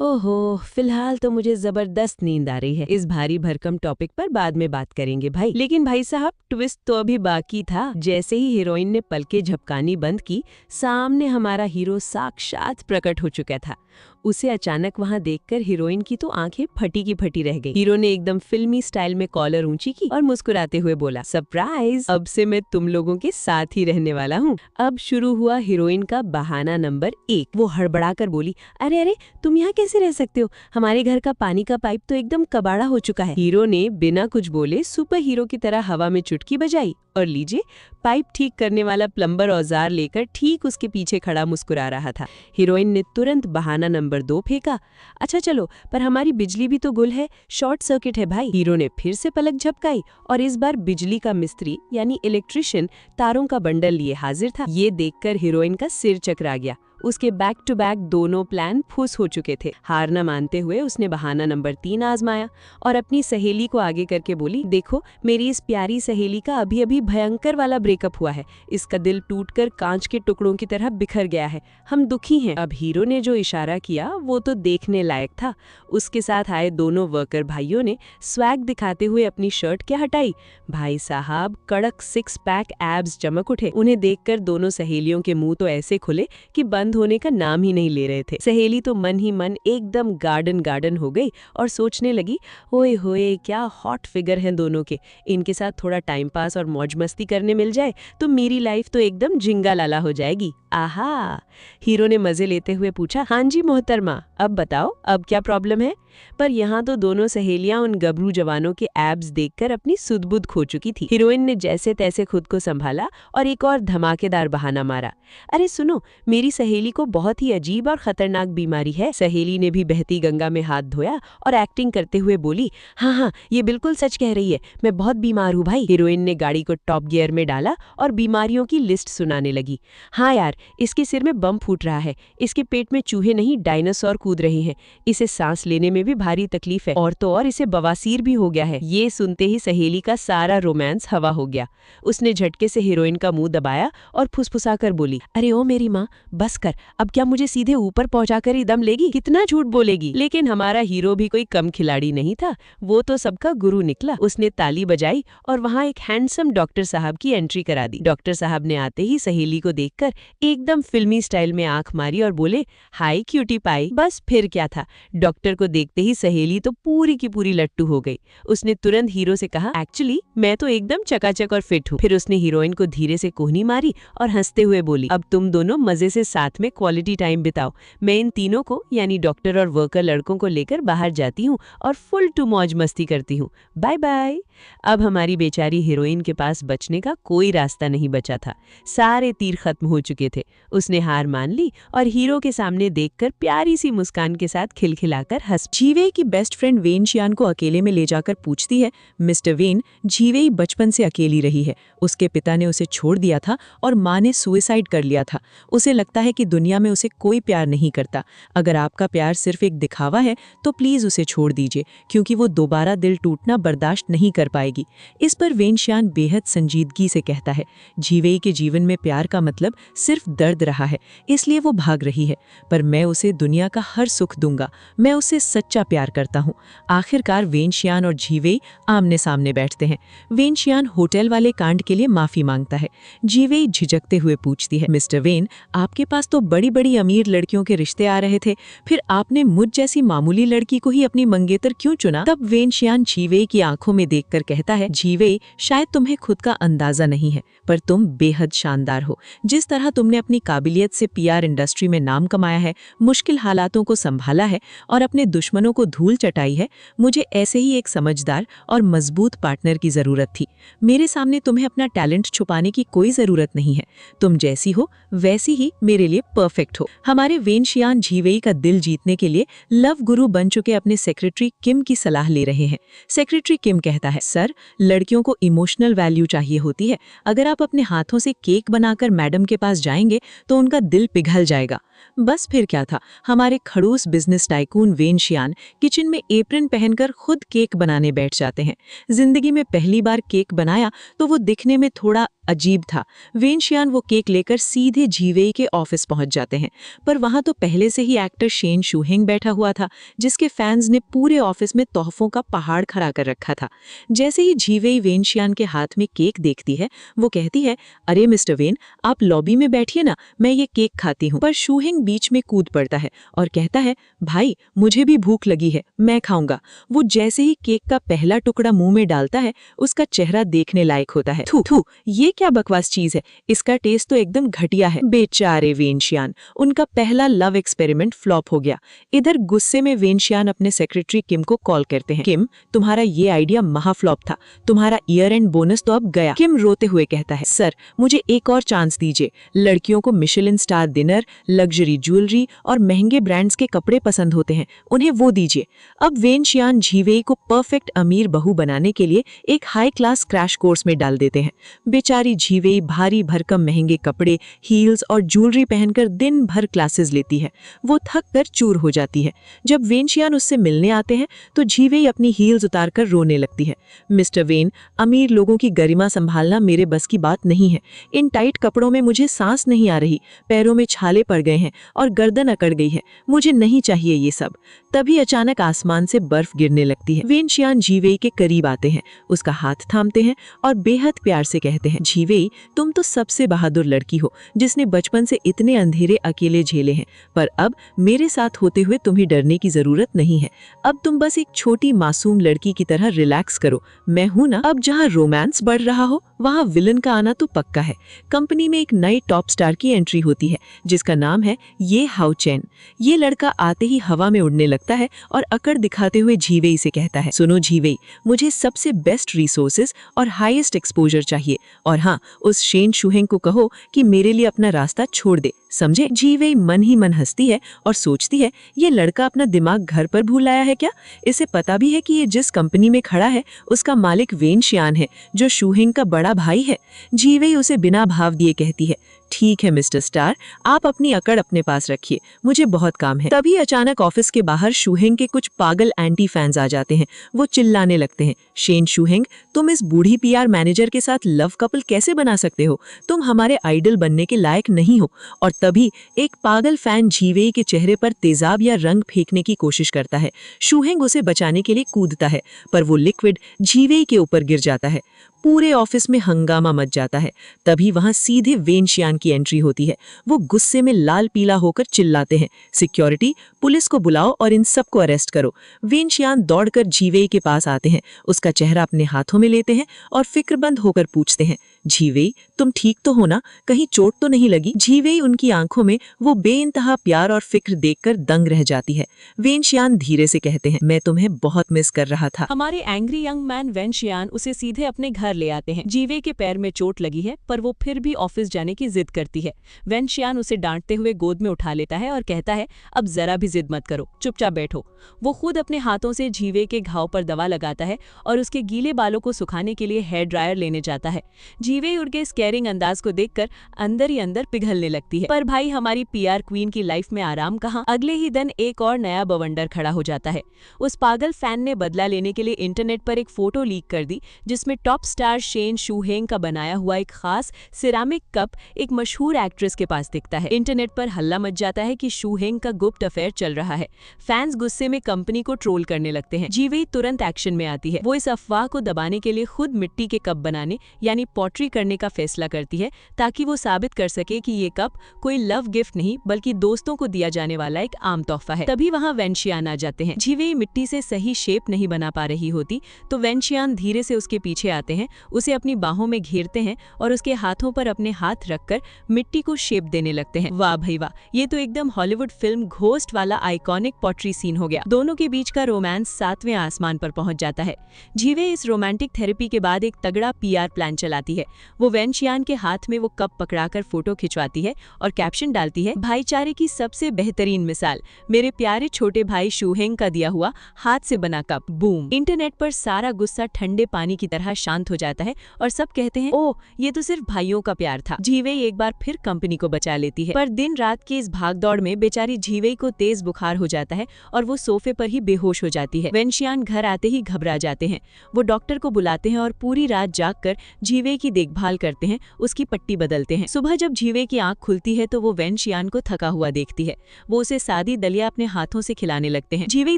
ओहो, फिलहाल तो मुझे जबरदस्त नींद आ रही है। इस भारी भरकम टॉपिक पर बाद में बात करेंगे भाई। लेकिन भाई साहब, ट्विस्ट तो अभी बाकी था। जैसे ही हीरोइन ने पलकें झपकानी बंद की, सामने हमारा हीरो साक्षात प्रकट हो चुका था। उसे अचानक वहां देखकर हीरोइन की तो आंखें फटी की फटी रह गई। हीरो ने एकदम फिल्मी स्टाइल में कॉलर ऊंची की और मुस्कुराते हुए बोला, सरप्राइज, अब से मैं तुम लोगों के साथ ही रहने वाला हूँ। अब शुरू हुआ हीरोइन का बहाना नंबर 1। वो हड़बड़ाकर बोली, अरे अरे, तुम यहाँ कैसे रह सकते हो? हमारे घर का पानी का पाइप तो एकदम कबाड़ा हो चुका है। हीरो ने बिना कुछ बोले सुपर हीरो की तरह हवा में चुटकी बजाई और लीजिए, पाइप ठीक करने वाला प्लम्बर औजार लेकर ठीक उसके पीछे खड़ा मुस्कुरा रहा था। हीरोइन ने तुरंत बहाना नंबर 2 फेंका, अच्छा चलो, पर हमारी बिजली भी तो गुल है, शॉर्ट सर्किट है भाई। हीरो ने फिर से पलक झपकाई और इस बार बिजली का मिस्त्री यानी इलेक्ट्रिशियन तारों का बंडल लिए हाजिर था। ये देखकर हीरोइन का सिर चकरा गया। उसके बैक टू बैक दोनों प्लान फुस हो चुके थे। हार न मानते हुए उसने बहाना नंबर 3 आजमाया और अपनी सहेली को आगे करके बोली, देखो, मेरी इस प्यारी सहेली का अभी अभी भयंकर वाला ब्रेकअप हुआ है। इसका दिल टूटकर कांच के टुकड़ों की तरह बिखर गया है। हम दुखी हैं। अब हीरो ने जो इशारा किया वो तो देखने लायक था। उसके साथ आए दोनों वर्कर भाइयों ने स्वैग दिखाते हुए अपनी शर्ट क्या हटाई। भाई साहब, कड़क 6 पैक एब्स चमक उठे। उन्हें देखकर दोनों सहेलियों के मुंह तो ऐसे खुले कि बंद होने का नाम ही नहीं ले रहे थे। सहेली तो मन ही मन एकदम गार्डन हो गई और सोचने लगी, ओए होए, क्या हॉट फिगर हैं दोनों के। इनके साथ थोड़ा टाइम पास और मौज मस्ती करने मिल जाए तो मेरी लाइफ तो एकदम जिंगा लाला हो जाएगी। आहा। हीरो ने मजे लेते हुए पूछा, हाँ जी मोहतरमा, अब बताओ, अब क्या प्रॉब्लम है? पर यहाँ तो दोनों सहेलियां उन गबरू जवानों के एब्स देखकर अपनी सुध-बुध खो चुकी थी। हीरोइन ने जैसे तैसे खुद को संभाला और एक और धमाकेदार बहाना मारा, अरे सुनो, मेरी सहेली को बहुत ही अजीब और खतरनाक बीमारी है। सहेली ने भी बहती गंगा में हाथ धोया और एक्टिंग करते हुए बोली, हाँ, ये बिल्कुल सच कह रही है, मैं बहुत बीमार हूँ भाई। हीरोइन ने गाड़ी को टॉप गियर में डाला और बीमारियों की लिस्ट सुनाने लगी। हाँ यार, इसके सिर में बम फूट रहा है, इसके पेट में चूहे नहीं डायनासोर कूद रहे हैं, इसे सांस लेने में भी भारी तकलीफ है और तो और इसे बवासीर भी हो गया है। ये सुनते ही सहेली का सारा रोमांस हवा हो गया। उसने झटके से हीरोइन का मुंह दबाया और फुसफुसाकर बोली, अरे ओ मेरी माँ, बस कर, अब क्या मुझे सीधे ऊपर पहुंचाकर ही दम लेगी? कितना झूठ बोलेगी? लेकिन हमारा हीरो भी कोई कम खिलाड़ी नहीं था। वो तो सबका गुरु निकला। उसने ताली बजाई और वहां एक हैंडसम डॉक्टर साहब की एंट्री करा दी। डॉक्टर साहब ने आते ही सहेली को देखकर एकदम फिल्मी स्टाइल में आंख मारी और बोले, हाय क्यूटी पाई। बस फिर क्या था, डॉक्टर को देखते ही सहेली तो पूरी की पूरी लट्टू हो गई। उसने तुरंत हीरो से कहा, एक्चुअली मैं तो एकदम चकाचक और फिट हूँ। फिर उसने हीरोइन को धीरे से कोहनी मारी और हंसते हुए बोली, अब तुम दोनों मजे से साथ में क्वालिटी टाइम बिताओ। मैं इन तीनों को यानी डॉक्टर और वर्कर लड़कों को लेकर बाहर जाती हूँ और फुल टू मौज मस्ती करती हूँ। Bye bye. अब हमारी बेचारी हीरोइन के पास बचने का कोई रास्ता नहीं बचा था। सारे तीर खत्म हो चुके थे। थे। उसने हार मान ली और हीरो के सामने देखकर प्यारी सी मुस्कान के साथ खिलखिलाकर हंस। जीवेई की बेस्ट फ्रेंड वेन शियान को अकेले में ले जाकर पूछती है, मिस्टर वेन, जीवेई बचपन से अकेली रही है। उसके पिता ने उसे छोड़ दिया था और माँ ने सुसाइड कर लिया था। उसे लगता है कि दुनिया में उसे कोई प्यार नहीं करता। अगर आपका प्यार सिर्फ एक दिखावा है तो प्लीज उसे छोड़ दीजिए, क्योंकि वो दोबारा दिल टूटना बर्दाश्त नहीं कर पाएगी। इस पर वेन शियान बेहद संजीदगी से कहता है, जीवेई के जीवन में प्यार का मतलब सिर्फ दर्द रहा है, इसलिए वो भाग रही है, पर मैं उसे दुनिया का हर सुख दूंगा। मैं उसे सच्चा प्यार करता हूँ। आखिरकार वेन शियान और जीवेई आमने सामने बैठते हैं। वेन शियान होटल वाले कांड के लिए माफी मांगता है। जीवेई झिझकते हुए पूछती है, मिस्टर वेन, आपके पास तो बड़ी बड़ी अमीर लड़कियों के रिश्ते आ रहे थे, फिर आपने मुझ जैसी मामूली लड़की को ही अपनी मंगेतर क्यों चुना? तब वेन शियान जीवेई की आंखों में देखकर कहता है, जीवेई, शायद तुम्हें खुद का अंदाजा नहीं है, पर तुम बेहद शानदार हो। जिस तरह तुमने अपनी काबिलियत से पीआर इंडस्ट्री में नाम कमाया है, मुश्किल हालातों को संभाला है और अपने दुश्मनों को धूल चटाई है, मुझे ऐसे ही एक समझदार और मजबूत पार्टनर की जरूरत थी। मेरे सामने तुम्हें अपना टैलेंट छुपाने की कोई जरूरत नहीं है। तुम जैसी हो वैसी ही मेरे लिए परफेक्ट हो। हमारे वेन शियान जीवेई का दिल जीतने के लिए लव गुरु बन चुके अपने सेक्रेटरी किम की सलाह ले रहे हैं। सेक्रेटरी किम कहता है, सर, लड़कियों को इमोशनल वैल्यू चाहिए होती है। अगर आप अपने हाथों से केक बनाकर मैडम के पास जाएंगे तो उनका दिल पिघल जाएगा। बस फिर क्या था, हमारे खड़ूस बिजनेस टाइकून वेन शियान किचन में एप्रन पहनकर खुद केक बनाने बैठ जाते हैं। जिंदगी में पहली बार केक बनाया तो वो दिखने में थोड़ा अजीब था। वेन शियान वो केक लेकर सीधे जीवेई के ऑफिस पहुंच जाते हैं, पर वहां तो पहले से ही एक्टर शेन शूहेंग बैठा हुआ था, जिसके फैंस ने पूरे ऑफिस में तोहफों का पहाड़ खड़ा कर रखा था। जैसे ही जीवेई वेन शियान के हाथ में केक देखती है, वो कहती है, अरे मिस्टर वेन, आप लॉबी में बैठिए ना, मैं ये केक खाती हूँ। पर शूहेंग बीच में कूद पड़ता है और कहता है, भाई, मुझे भी भूख लगी है, मैं खाऊंगा। वो जैसे ही केक का पहला टुकड़ा मुंह में डालता है, उसका चेहरा देखने लायक होता है। थू थू, ये क्या बकवास चीज है, इसका टेस्ट तो एकदम घटिया है। बेचारे वेन शियान, उनका पहला लव एक्सपेरिमेंट फ्लॉप हो गया। इधर गुस्से में वेन शियान अपने सेक्रेटरी किम को कॉल करते हैं, किम, तुम्हारा ये आइडिया महाफ्लॉप था, तुम्हारा ईयर एंड बोनस तो अब गया। किम रोते हुए कहता है, सर, मुझे एक और चांस दीजिए। लड़कियों को Michelin star dinner, luxury jewellery और महंगे ब्रांड्स के कपड़े पसंद होते हैं, उन्हें वो दीजिए। अब वेन शियान जीवेई को परफेक्ट अमीर बहू बनाने के लिए एक हाई क्लास क्रैश कोर्स में डाल देते हैं। बेचारी जीवेई भारी भरकम महंगे कपड़े, हील्स और ज्वेलरी पहनकर दिन भर क्लासेस लेती है। वो थक कर चूर हो जाती है। जब वेन शियान उससे मिलने आते हैं तो जीवेई अपनी हील्स उतारकर रोने लगती है। मिस्टर वेन, अमीर लोगों की गरिमा संभालना मेरे बस की बात नहीं है। इन टाइट कपड़ों में मुझे सांस नहीं आ रही, पैरों में छाले पड़ गए हैं और गर्दन अकड़ गई है, मुझे नहीं चाहिए ये सब। तभी अचानक आसमान से बर्फ गिरने लगती है। वेन शियान जीवेई के करीब आते हैं, उसका हाथ थामते हैं और बेहद प्यार से कहते हैं, जीवेई, तुम तो सबसे बहादुर लड़की हो जिसने बचपन से इतने अंधेरे अकेले झेले हैं, पर अब मेरे साथ होते हुए तुम्हें डरने की जरूरत नहीं है। अब तुम बस एक छोटी मासूम लड़की की तरह रिलैक्स करो, मैं हूं ना। अब जहां रोमांस बढ़ रहा हो वहां विलन का आना तो पक्का है। कंपनी में एक नई टॉप स्टार की एंट्री होती है जिसका नाम है ये हाउ चेन। ये लड़का आते ही हवा में उड़ने लगता है और अकड़ दिखाते हुए जीवेई से कहता है, सुनो जीवेई, मुझे सबसे बेस्ट रिसोर्सेज और हाईएस्ट एक्सपोजर चाहिए, और हाँ, उस शेन शूहेंग को कहो कि मेरे लिए अपना रास्ता छोड़ दे, समझे? जीवेई मन ही मन हंसती है और सोचती है, ये लड़का अपना दिमाग घर पर भूल आया है क्या? इसे पता भी है कि ये जिस कंपनी में खड़ा है उसका मालिक वेन शियान है, जो शूहेंग का बड़ा भाई है। जीवेई उसे बिना भाव दिए कहती है, ठीक है मिस्टर स्टार, आप अपनी अकड़ अपने पास रखिए, मुझे बहुत काम है। तभी अचानक ऑफिस के बाहर शूहेंग के कुछ पागल एंटी फैंस आ जाते हैं। वो चिल्लाने लगते हैं, शेन शूहेंग, तुम इस बूढ़ी पीआर मैनेजर के साथ लव कपल कैसे बना सकते हो? तुम हमारे आइडल बनने के लायक नहीं हो। और तभी एक पागल फैन जीवेई के चेहरे पर तेजाब या रंग फेंकने की कोशिश करता है। शूहेंग उसे बचाने के लिए कूदता है, पर वो लिक्विड जीवेई के ऊपर गिर जाता है। पूरे ऑफिस में हंगामा मच जाता है। तभी वहां सीधे वेन शियान की एंट्री होती है। वो गुस्से में लाल पीला होकर चिल्लाते हैं, सिक्योरिटी, पुलिस को बुलाओ और इन सबको अरेस्ट करो। वेन शियान दौड़कर जीवेई के पास आते हैं, उसका चेहरा अपने हाथों में लेते हैं और फिक्रमंद होकर पूछते हैं, झीवेई, तुम ठीक तो हो ना? कहीं चोट तो नहीं लगी? झीवेई उनकी आंखों में वो बेइंतहा प्यार और फिक्र देखकर दंग रह जाती है। वेनशियान धीरे से कहते हैं, मैं तुम्हें बहुत मिस कर रहा था। हमारे एंग्री यंग मैन वेनशियान उसे सीधे अपने घर ले आते हैं। जीवे के पैर में चोट लगी है, पर वो फिर भी ऑफिस जाने की जिद करती है। वेनशियान उसे डांटते हुए गोद में उठा लेता है और कहता है, अब जरा भी जिद मत करो, चुपचाप बैठो। वो खुद अपने हाथों से जीवे के घाव पर दवा लगाता है और उसके गीले बालों को सुखाने के लिए हेयर ड्रायर लेने जाता है। जीवे उनके इस केयरिंग अंदाज को देखकर अंदर ही अंदर पिघलने लगती है। पर भाई, हमारी पीआर क्वीन की लाइफ में आराम कहाँ। अगले ही दिन एक और नया बवंडर खड़ा हो जाता है। उस पागल फैन ने बदला लेने के लिए इंटरनेट पर एक फोटो लीक कर दी, जिसमें टॉप स्टार शेन शूहेंग का बनाया हुआ एक खास सिरामिक कप एक मशहूर एक्ट्रेस के पास दिखता है। इंटरनेट पर हल्ला मच जाता है कि शूहेंग का गुप्त अफेयर चल रहा है। फैंस गुस्से में कंपनी को ट्रोल करने लगते हैं। जीवे तुरंत एक्शन में आती है। वो इस अफवाह को दबाने के लिए खुद मिट्टी के कप बनाने यानी पॉटरी करने का फैसला करती है, ताकि वो साबित कर सके कि ये कप कोई लव गिफ्ट नहीं बल्कि दोस्तों को दिया जाने वाला एक आम तोहफा है। तभी वहाँ वेनशियान आ जाते हैं। जीवे मिट्टी से सही शेप नहीं बना पा रही होती, तो वेनशियान धीरे से उसके पीछे आते हैं, उसे अपनी बाहों में घेरते हैं और उसके हाथों पर अपने हाथ रखकर मिट्टी को शेप देने लगते हैं। वाह भाई वाह, ये तो एकदम हॉलीवुड फिल्म घोस्ट वाला आइकॉनिक पॉटरी सीन हो गया। दोनों के बीच का रोमांस 7वें आसमान पर पहुंच जाता है। जीवे इस रोमांटिक थेरेपी के बाद एक तगड़ा पीआर प्लान चलाती है। वो वेनशियान के हाथ में वो कप पकड़ाकर फोटो खिंचवाती है और कैप्शन डालती है, भाईचारे की सबसे बेहतरीन मिसाल, मेरे प्यारे छोटे भाई शूहेंग का दिया हुआ हाथ से बना कप। बूम। इंटरनेट पर सारा गुस्सा ठंडे पानी की तरह शांत हो जाता है और सब कहते हैं, ओह, ये तो सिर्फ भाइयों का प्यार था। जीवे एक बार फिर कंपनी को बचा लेती है, पर दिन रात की इस भागदौड़ में बेचारी जीवे को तेज बुखार हो जाता है और वो सोफे पर ही बेहोश हो जाती है। वेनशियान घर आते ही घबरा जाते हैं। वो डॉक्टर को बुलाते हैं और पूरी रात जागकर जीवे की देखभाल करते हैं, उसकी पट्टी बदलते हैं। सुबह जब जीवे की आंख खुलती है तो वो वेनशियान को थका हुआ देखती है। वो उसे सादी दलिया अपने हाथों से खिलाने लगते हैं। जीवे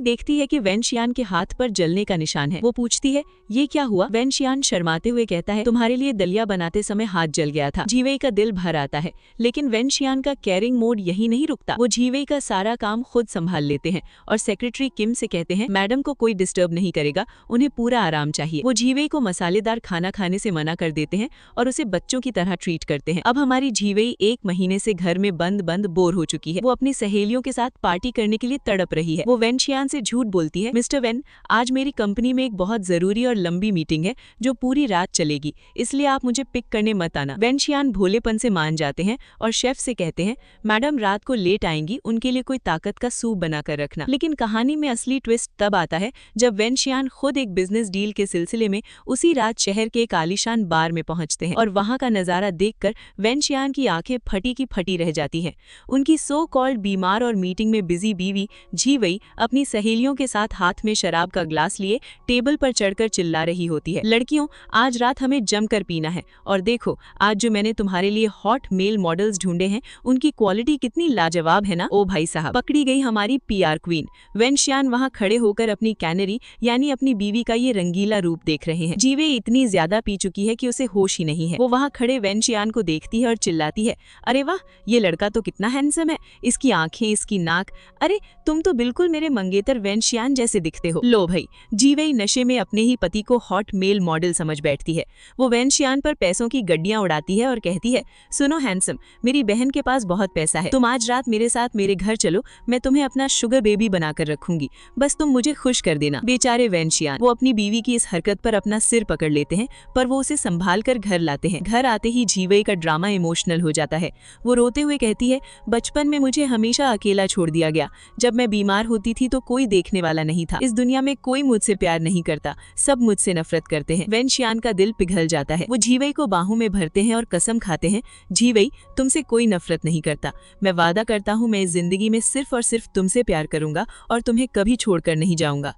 देखती है कि वेनशियान के हाथ पर जलने का निशान है। वो पूछती है, ये क्या हुआ? वेनशियान शर्माते हुए कहता है, तुम्हारे लिए दलिया बनाते समय हाथ जल गया था। जीवे का दिल भर आता है, लेकिन वेनशियान का केयरिंग मोड यही नहीं रुकता। वो जीवे का सारा काम खुद संभाल लेते हैं और सेक्रेटरी किम से कहते हैं, मैडम को कोई डिस्टर्ब नहीं करेगा, उन्हें पूरा आराम चाहिए। वो जीवे को मसालेदार खाना खाने से मना कर देते हैं और उसे बच्चों की तरह ट्रीट करते हैं। अब हमारी जीवे 1 महीने से घर में बंद बोर हो चुकी है। वो अपनी सहेलियों के साथ पार्टी करने के लिए तड़प रही है। वो वेनशियान से झूठ बोलती है, मिस्टर वेन, आज मेरी कंपनी में एक बहुत जरूरी और लंबी मीटिंग है जो पूरी रात चलेगी, इसलिए आप मुझे पिक करने मत आना। वेनशियान भोलेपन से मान जाते हैं और शेफ से कहते हैं, मैडम रात को लेट आएंगी, उनके लिए कोई ताकत का सूप बनाकर रखना। लेकिन कहानी में असली ट्विस्ट तब आता है जब वेनशियान खुद एक बिजनेस डील के सिलसिले में उसी रात शहर के एक आलीशान बार में पहुंचते हैं और वहां का नजारा देखकर वेनशियान की आंखें फटी की फटी रह जाती हैं। उनकी सो कॉल्ड बीमार और मीटिंग में बिजी बीवी जीवेई अपनी सहेलियों के साथ हाथ में शराब का ग्लास लिए टेबल पर चढ़कर चिल्ला रही होती है, लड़कियों, आज रात हमें जमकर पीना है और देखो आज जो मैंने तुम्हारे लिए हॉट मेल मॉडल्स ढूंढे हैं उनकी क्वालिटी कितनी लाजवाब है ना। ओ भाई साहब, पकड़ी गई हमारी पीआर क्वीन। वेनशियान वहां खड़े होकर अपनी कैनरी यानी अपनी बीवी का ये रंगीला रूप देख रहे हैं। जीवे इतनी ज्यादा पी चुकी है कि उसे होश ही नहीं है। वो वहां खड़े वेनशियान को देखती है और चिल्लाती है, अरे वाह, ये लड़का तो कितना हैंडसम है, इसकी आंखें, इसकी नाक, अरे तुम तो बिल्कुल मेरे मंगेतर वेनशियान जैसे दिखते हो। लो भाई, जीवेई नशे में अपने ही पति को हॉट मेल मॉडल समझ बैठती है। वो वेनशियान पर पैसों की गड्डियां उड़ाती है और कहती है, सुनो हैंडसम, मेरी बहन के पास बहुत पैसा है, तुम आज रात मेरे साथ मेरे घर चलो, मैं तुम्हें अपना शुगर बेबी बनाकर रखूंगी, बस तुम मुझे खुश कर देना। बेचारे वेनशियान, वो अपनी बीवी की इस हरकत पर अपना सिर पकड़ लेते हैं, पर वो उसे संभाल कर घर लाते हैं। घर आते ही जीवेई का ड्रामा इमोशनल हो जाता है। वो रोते हुए कहती है, बचपन में मुझे हमेशा अकेला छोड़ दिया गया, जब मैं बीमार होती थी तो कोई देखने वाला नहीं था, इस दुनिया में कोई मुझसे प्यार नहीं करता, सब मुझसे नफरत करते हैं। वेनशियान का दिल पिघल जाता है। वो जीवेई को बाहों में भरते हैं और कसम खाते हैं, जीवेई, तुमसे कोई नफरत नहीं करता, मैं वादा करता हूँ मैं इस जिंदगी में सिर्फ और सिर्फ तुमसे प्यार करूंगा और तुम्हें कभी छोड़कर नहीं जाऊंगा।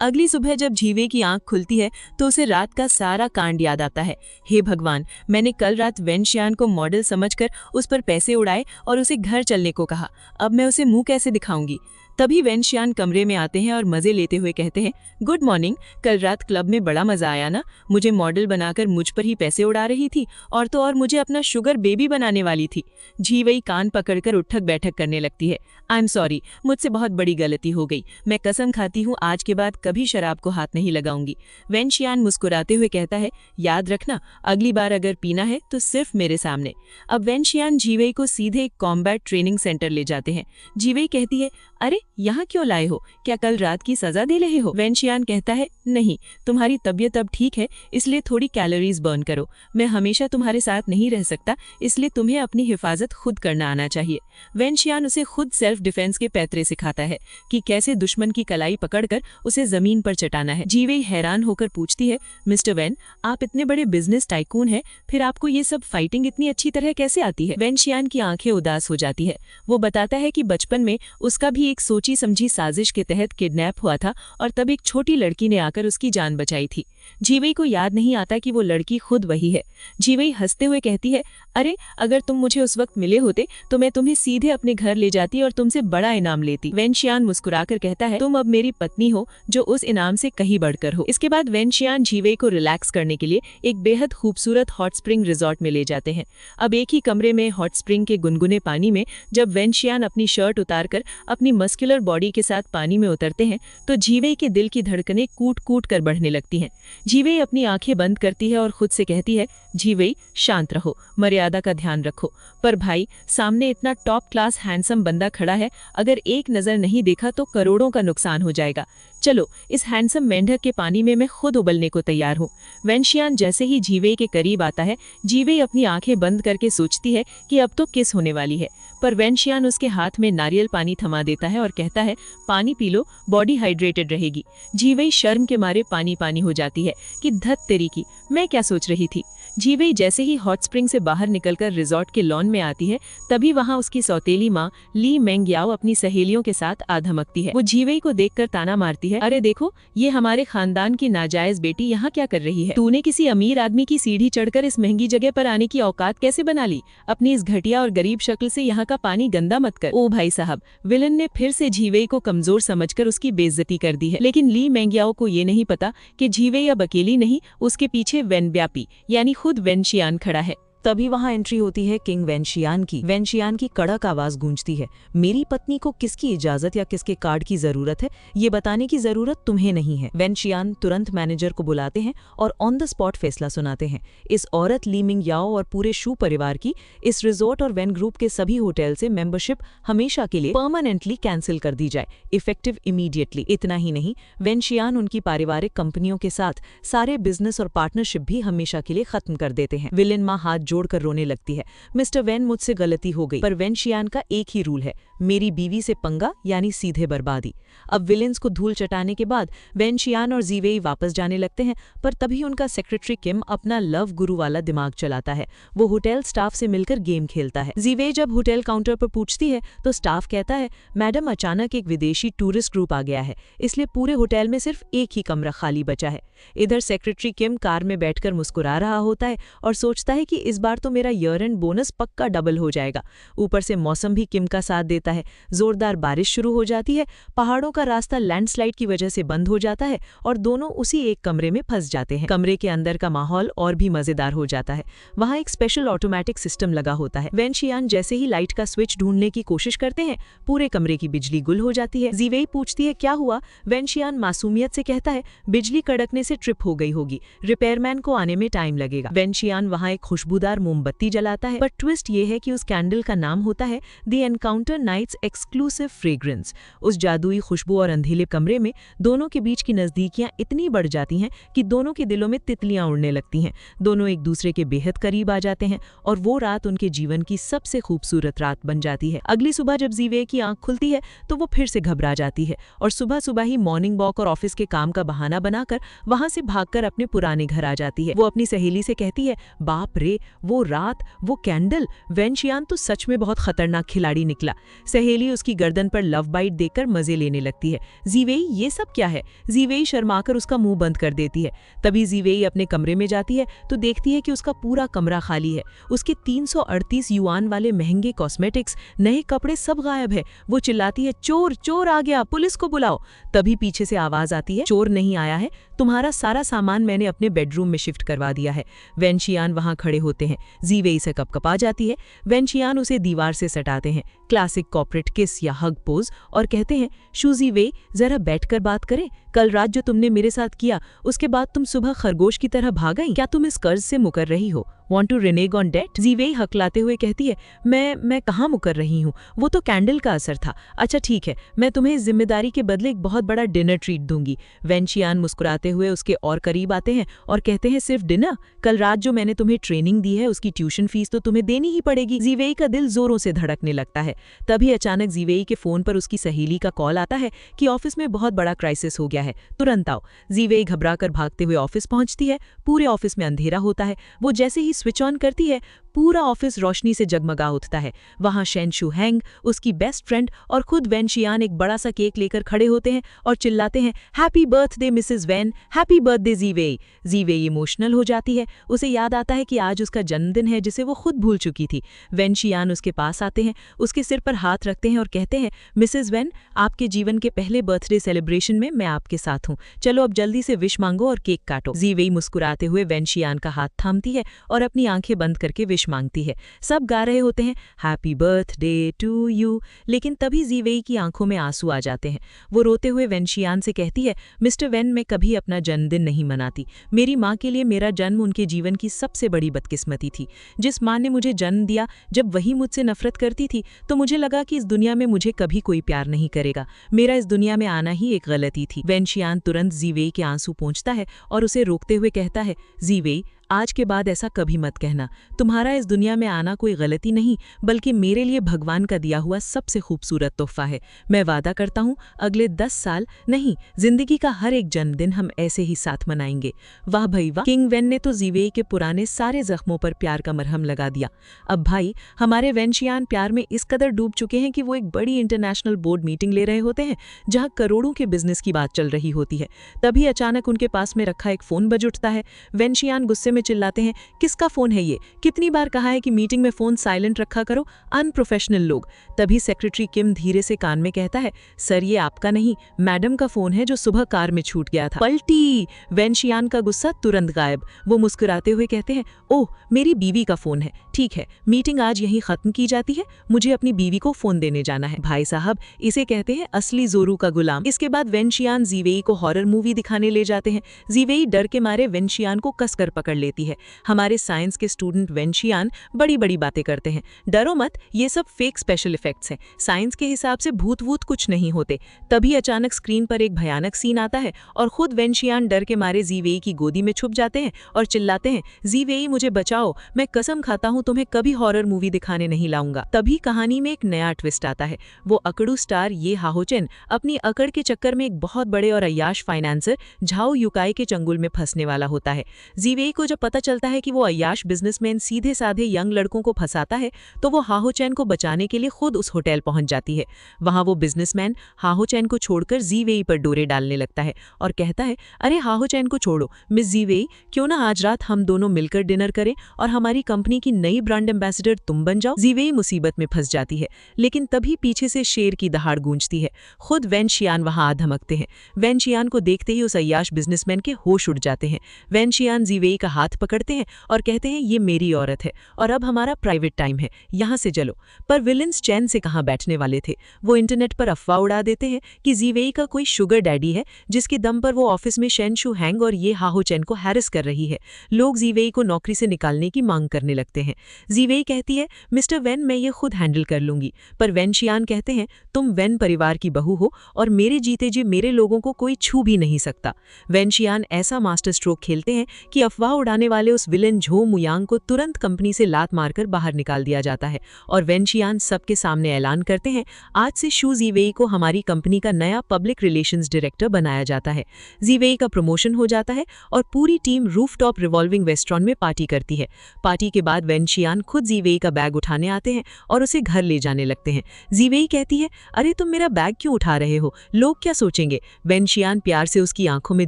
अगली सुबह जब जीवे की आंख खुलती है तो उसे रात का सारा कांड याद आता है। हे भगवान, मैंने कल रात वेनशियान को मॉडल समझकर उस पर पैसे उड़ाए और उसे घर चलने को कहा, अब मैं उसे मुंह कैसे दिखाऊंगी। तभी वेनशियान कमरे में आते हैं और मजे लेते हुए कहते हैं, गुड मॉर्निंग, कल रात क्लब में बड़ा मजा आया ना। मुझे मॉडल बनाकर मुझ पर ही पैसे उड़ा रही थी और तो और मुझे अपना शुगर बेबी बनाने वाली थी। जीवई कान पकड़कर उठक बैठक करने लगती है। आई एम सॉरी, मुझसे बहुत बड़ी गलती हो गई। मैं कसम खाती हूँ आज के बाद कभी शराब को हाथ नहीं लगाऊंगी। वेनशियान मुस्कुराते हुए कहता है, याद रखना, अगली बार अगर पीना है तो सिर्फ मेरे सामने। अब वेनशियान जीवई को सीधे एक कॉम्बैट ट्रेनिंग सेंटर ले जाते हैं। जीवई कहती है, अरे यहाँ क्यों लाए हो? क्या कल रात की सजा दे रहे हो? वेनशियान कहता है, नहीं, तुम्हारी तबीयत अब ठीक है, इसलिए थोड़ी कैलोरीज बर्न करो। मैं हमेशा तुम्हारे साथ नहीं रह सकता, इसलिए तुम्हें अपनी हिफाजत खुद करना आना चाहिए। वेनशियान उसे खुद सेल्फ डिफेंस के पैतरे सिखाता है कि कैसे दुश्मन की कलाई पकड़कर उसे जमीन पर चटाना है। जीवई हैरान होकर पूछती है, मिस्टर वेन, आप इतने बड़े बिजनेस टाइकून हैं, फिर आपको ये सब फाइटिंग इतनी अच्छी तरह कैसे आती है? वेनशियान की आंखें उदास हो जाती है। वो बताता है कि बचपन में उसका भी एक सोची समझी साजिश के तहत किडनैप हुआ था और तब एक छोटी लड़की ने आकर उसकी जान बचाई थी। जीवई को याद नहीं आता कि वो लड़की खुद वही है। जीवई हंसते हुए कहती है, अरे अगर तुम मुझे उस वक्त मिले होते तो मैं तुम्हें सीधे अपने घर ले जाती और तुमसे बड़ा इनाम लेती। वेनशियान मुस्कुराकर कहता है, तुम अब मेरी पत्नी हो जो उस इनाम से कहीं बढ़कर हो। इसके बाद वेनशियान जीवई को रिलैक्स करने के लिए एक बेहद खूबसूरत हॉट स्प्रिंग रिजॉर्ट में ले जाते हैं। अब एक ही कमरे में हॉट स्प्रिंग के गुनगुने पानी में जब वेनशियान अपनी शर्ट उतारकर अपनी मस्कुलर बॉडी के साथ पानी में उतरते हैं तो जीवई के दिल की धड़कनें कूट कूट कर बढ़ने लगती हैं। जीवई अपनी आंखें बंद करती है और खुद से कहती है, जीवई शांत रहो, मर्यादा का ध्यान रखो। पर भाई, सामने इतना टॉप क्लास हैंडसम बंदा खड़ा है, अगर एक नजर नहीं देखा तो करोड़ों का नुकसान हो जाएगा। चलो, इस हैंडसम मेंढक के पानी में मैं खुद उबलने को तैयार हूँ। वेनशियान जैसे ही जीवई के करीब आता है, जीवई अपनी आंखें बंद करके सोचती है कि अब तो किस होने वाली है, पर वेनशियान उसके हाथ में नारियल पानी थमा देता है और कहता है, पानी पी लो, बॉडी हाइड्रेटेड रहेगी। जीवई शर्म के मारे पानी पानी हो जाती है कि धत तेरी की, मैं क्या सोच रही थी। जीवई जैसे ही हॉट स्प्रिंग से बाहर निकलकर रिजॉर्ट के लॉन में आती है, तभी वहां उसकी सौतेली माँ ली मेंग्याओ अपनी सहेलियों के साथ आ धमकती है। वो जीवई को देखकर ताना मारती है, अरे देखो, ये हमारे खानदान की नाजायज बेटी यहाँ क्या कर रही है? तूने किसी अमीर आदमी की सीढ़ी चढ़कर इस महंगी जगह पर आने की औकात कैसे बना ली? अपनी इस घटिया और गरीब शक्ल से यहाँ का पानी गंदा मत कर। ओ भाई साहब, विलन ने फिर से जीवई को कमजोर समझकर उसकी बेइज्जती कर दी है। लेकिन ली मेंग्याओ को ये नहीं पता कि जीवई अब अकेली नहीं, उसके पीछे वेनब्यापी यानी खुद वेनशियान खड़ा है। तभी वहां एंट्री होती है किंग वेनशियान की। वेनशियान की कड़क आवाज गूंजती है, मेरी पत्नी को किसकी इजाजत या किसके कार्ड की जरूरत है, ये बताने की जरूरत तुम्हें नहीं है। वेनशियान तुरंत मैनेजर को बुलाते हैं और ऑन द स्पॉट फैसला सुनाते हैं। इस औरत ली मेंग्याओ और पूरे शू परिवार की इस रिजॉर्ट और वेन ग्रुप के सभी होटल से मेंबरशिप हमेशा के लिए परमानेंटली कैंसिल कर दी जाए, इफेक्टिव इमीडिएटली। इतना ही नहीं, वेनशियान उनकी पारिवारिक कंपनियों के साथ सारे बिजनेस और पार्टनरशिप भी हमेशा के लिए खत्म कर देते हैं। विलेन माँ हाथ जोड़कर रोने लगती है, मिस्टर वेन, मुझसे गलती हो गई। पर वेनशियान का एक ही रूल है, मेरी बीवी से पंगा यानी सीधे बर्बादी। अब विलेंस को धूल चटाने के बाद वेनशियान और जीवेई वापस जाने लगते हैं, पर तभी उनका सेक्रेटरी किम अपना लव गुरु वाला दिमाग चलाता है। वो होटल स्टाफ से मिलकर गेम खेलता है। जीवेई जब होटल काउंटर पर पूछती है तो स्टाफ कहता है, मैडम, अचानक एक विदेशी टूरिस्ट ग्रुप आ गया है, इसलिए पूरे होटल में सिर्फ एक ही कमरा खाली बचा है। इधर सेक्रेटरी किम कार में बैठकर मुस्कुरा रहा होता है और सोचता है कि इस बार तो मेरा ईयर एंड बोनस पक्का डबल हो जाएगा। ऊपर से मौसम भी किम का साथ देता है। जोरदार बारिश शुरू हो जाती है, पहाड़ों का रास्ता लैंडस्लाइड की वजह से बंद हो जाता है और दोनों उसी एक कमरे में फंस जाते हैं। कमरे के अंदर का माहौल और भी मजेदार हो जाता है। वहां एक स्पेशल ऑटोमेटिक सिस्टम लगा होता है। वेनशियान जैसे ही लाइट का स्विच ढूंढने की कोशिश करते हैं, पूरे कमरे की बिजली गुल हो जाती है। जीवेई पूछती है, क्या हुआ? वेनशियान मासूमियत से कहता है, बिजली कड़कने से ट्रिप हो गई होगी, रिपेयरमैन को आने में टाइम लगेगा। वेनशियान वहां एक खुशबूदार मोमबत्ती जलाता है, पर ट्विस्ट ये है कि उस कैंडल का नाम होता है the encounter nights exclusive fragrance. उस जादुई खुशबू और अंधेले कमरे में दोनों के बीच की नजदीकियां इतनी बढ़ जाती हैं कि दोनों के दिलों में तितलियां उड़ने लगती हैं। दोनों एक दूसरे के बेहद करीब आ जाते हैं और वो रात उनके जीवन की सबसे खूबसूरत रात बन जाती है। अगली सुबह जब जीवे की आंख खुलती है तो वो फिर से घबरा जाती है और सुबह सुबह ही मॉर्निंग वॉक और ऑफिस के काम का बहाना बनाकर वहां से भागकर अपने पुराने घर आ जाती है। वो अपनी सहेली से कहती है, बाप रे, वो रात, वो कैंडल, वेनशियान तो सच में बहुत खतरनाक खिलाड़ी निकला। सहेली उसकी गर्दन पर लव बाइट देकर मजे लेने लगती है। जीवेई, ये सब क्या है? जीवेई शर्माकर उसका मुंह बंद कर देती है। तभी जीवेई अपने कमरे में जाती है तो देखती है कि उसका पूरा कमरा खाली है। उसके 338 युआन वाले महंगे कॉस्मेटिक्स, नए कपड़े सब गायब है। वो चिल्लाती है, चोर चोर आ गया, पुलिस को बुलाओ। तभी पीछे से आवाज आती है, चोर नहीं आया है, तुम्हारा सारा सामान मैंने अपने बेडरूम में शिफ्ट करवा दिया है। वेनशियान वहां खड़े होते हैं। जीवेई से कपकपा जाती है। वेनशियान उसे दीवार से सटाते हैं, क्लासिक कॉर्पोरेट किस या हग पोज, और कहते हैं, शूजीवे, जरा बैठकर बात करें। कल रात जो तुमने मेरे साथ किया, उसके बाद तुम सुबह खरगोश की तरह भाग गई। क्या तुम इस कर्ज से मुकर रही हो? Want to renege on debt? जीवेई हकलाते हुए कहती है, मैं कहाँ मुकर रही हूँ, वो तो कैंडल का असर था। अच्छा ठीक है, मैं तुम्हें इस जिम्मेदारी के बदले एक बहुत बड़ा डिनर ट्रीट दूंगी। वेनशियान मुस्कुराते हुए उसके और करीब आते हैं और कहते हैं, सिर्फ डिनर? कल रात जो मैंने तुम्हें ट्रेनिंग दी है उसकी ट्यूशन फीस तो तुम्हें देनी ही पड़ेगी। जीवेई का दिल जोरों से धड़कने लगता है। तभी अचानक जीवेई के फोन पर उसकी सहेली का कॉल आता है कि ऑफिस में बहुत बड़ा क्राइसिस हो गया है, तुरंत आओ। जीवेई घबराकर भागते हुए ऑफिस पहुंचती है। पूरे ऑफिस में अंधेरा होता है। वो जैसे ही स्विच ऑन करती है, पूरा ऑफिस रोशनी से जगमगा उठता है। वहां शेनशु हैंग, उसकी बेस्ट फ्रेंड और खुद वेनशियान एक बड़ा सा केक लेकर खड़े होते हैं और चिल्लाते हैं, happy birthday Mrs Wen, happy birthday Jiwei. Jiwei emotional हो जाती है। उसे याद आता है कि आज उसका जन्मदिन है जिसे वो खुद भूल चुकी थी। वेनशियान उसके पास आते हैं, उसके सिर पर हाथ रखते हैं और कहते हैं, मिसेस वेन, आपके जीवन के पहले बर्थडे सेलिब्रेशन में मैं आपके साथ हूँ। चलो अब जल्दी से विश मांगो और केक काटो। जीवेई मुस्कुराते हुए वेनशियान का हाथ थामती है और अपनी आंखें बंद करके विश मांगती है। सब गा रहे होते हैं, हैप्पी बर्थडे टू यू, लेकिन तभी जीवेई की आंखों में आंसू आ जाते हैं। वो रोते हुए वेनशियान से कहती है, मिस्टर वेन, मैं कभी अपना जन्मदिन नहीं मनाती। मेरी माँ के लिए मेरा जन्म उनके जीवन की सबसे बड़ी बदकिस्मती थी। जिस माँ ने मुझे जन्म दिया, जब वही मुझसे नफरत करती थी तो मुझे लगा कि इस दुनिया में मुझे कभी कोई प्यार नहीं करेगा। मेरा इस दुनिया में आना ही एक गलती थी। वेनशियान तुरंत जीवेई के आंसू पोंछता है और उसे रोकते हुए कहता है, जीवेई, आज के बाद ऐसा कभी मत कहना। तुम्हारा इस दुनिया में आना कोई गलती नहीं, बल्कि मेरे लिए भगवान का दिया हुआ सबसे खूबसूरत तोहफा है। मैं वादा करता हूँ, अगले 10 साल नहीं, जिंदगी का हर एक जन्मदिन हम ऐसे ही साथ मनाएंगे। वाह भाई वाह। किंग वेन ने तो जीवेई के पुराने सारे जख्मों पर प्यार का मरहम लगा दिया। अब भाई, हमारे वेनशियान प्यार में इस कदर डूब चुके हैं कि वो एक बड़ी इंटरनेशनल बोर्ड मीटिंग ले रहे होते हैं जहाँ करोड़ों के बिजनेस की बात चल रही होती है। तभी अचानक उनके पास में रखा एक फोन बज उठता है। वेनशियान गुस्से में चिल्लाते हैं, किसका फोन है ये? कितनी बार कहा है कि मीटिंग में फोन साइलेंट रखा करो, अनप्रोफेशनल लोग। तभी सेक्रेटरी किम धीरे से कान में कहता है, सर ये आपका नहीं, मैडम का फोन है जो सुबह कार में छूट गया था। पलटी। वेनशियान का गुस्सा तुरंत गायब। वो मुस्कुराते हुए कहते हैं, ओह, मेरी बीवी का फोन है। ठीक है, मीटिंग आज यहीं खत्म की जाती है, मुझे अपनी बीवी को फोन देने जाना है। भाई साहब, इसे कहते हैं असली जोरू का गुलाम। इसके बाद वेनशियान जीवेई को हॉरर मूवी दिखाने ले जाते हैं। जीवेई डर के मारे वेनशियान को कसकर पकड़ लेती है। हमारे साइंस के स्टूडेंट वेनशियान बड़ी बड़ी बातें करते हैं। डरो मत, ये सब फेक स्पेशल इफेक्ट्स हैं। साइंस के हिसाब से भूत वूत कुछ नहीं होते। तभी अचानक स्क्रीन पर एक भयानक सीन आता है और खुद वेनशियान डर के मारे जीवेई की गोदी में छुप जाते हैं और चिल्लाते हैं, जीवेई मुझे बचाओ, मैं कसम खाता हूँ तुम्हें कभी हॉरर मूवी दिखाने नहीं लाऊंगा। तभी कहानी में एक नया ट्विस्ट आता है। वो अकड़ू स्टार ये हाहोचेन अपनी अकड़ के चक्कर में एक बहुत बड़े और अय्याश फाइनेंसर झाओ युकाई के चंगुल में फंसने वाला होता है। जीवेई को जब पता चलता है कि वो अय्याश बिजनेसमैन सीधे साधे यंग लड़कों को फंसाता है तो वो हाहोचैन को बचाने के लिए खुद उस होटल पहुंच जाती है। वहां वो बिजनेसमैन हाहोचैन को छोड़कर जीवेई पर डोरे डालने लगता है और कहता है, अरे हाहोचैन को छोड़ो, मिस जीवेई, क्यों ना आज रात हम दोनों मिलकर डिनर करें और हमारी कंपनी की नई ब्रांड एम्बेसडर तुम बन जाओ। जीवेई मुसीबत में फंस जाती है, लेकिन तभी पीछे से शेर की दहाड़ गूंजती है। खुद वेनशियान वहां आ धमकते हैं। वेनशियान को देखते ही उस अय्याश बिजनेसमैन के होश उड़ जाते हैं। वेनशियान जीवेई का हाथ पकड़ते हैं और कहते हैं, ये मेरी औरत है और अब हमारा प्राइवेट टाइम है, यहाँ से चलो। पर विलन्स चैन से कहाँ बैठने वाले थे। वो इंटरनेट पर अफवाह उड़ा देते हैं कि जीवेई का कोई शुगर डैडी है जिसके दम पर वो ऑफिस में शेनशु हैंग और ये हाहोचैन को हैरेस कर रही है। लोग जीवेई को नौकरी से निकालने की मांग करने लगते हैं। जीवेई कहती है, मिस्टर वेन, मैं ये खुद हैंडल कर लूंगी। पर वेनशियान कहते हैं, तुम वेन परिवार की बहू हो और मेरे जीते जी मेरे लोगों को कोई छू भी नहीं सकता। वेनशियान ऐसा मास्टर स्ट्रोक खेलते हैं कि अफवाह आने वाले उस विलेन झो मुयांग को तुरंत कंपनी से लात मारकर बाहर निकाल दिया जाता है और वेनशियान सबके सामने ऐलान करते हैं, आज से शू जीवेई को हमारी कंपनी का नया पब्लिक रिलेशंस डायरेक्टर बनाया जाता है। जीवेई का प्रमोशन हो जाता है और पूरी टीम रूफटॉप रिवॉल्विंग रेस्टोरेंट में पार्टी करती है। पार्टी के बाद वेनशियान खुद जीवेई का बैग उठाने आते हैं और उसे घर ले जाने लगते हैं। जीवेई कहती है, अरे तुम मेरा बैग क्यों उठा रहे हो, लोग क्या सोचेंगे। वेनशियान प्यार से उसकी आंखों में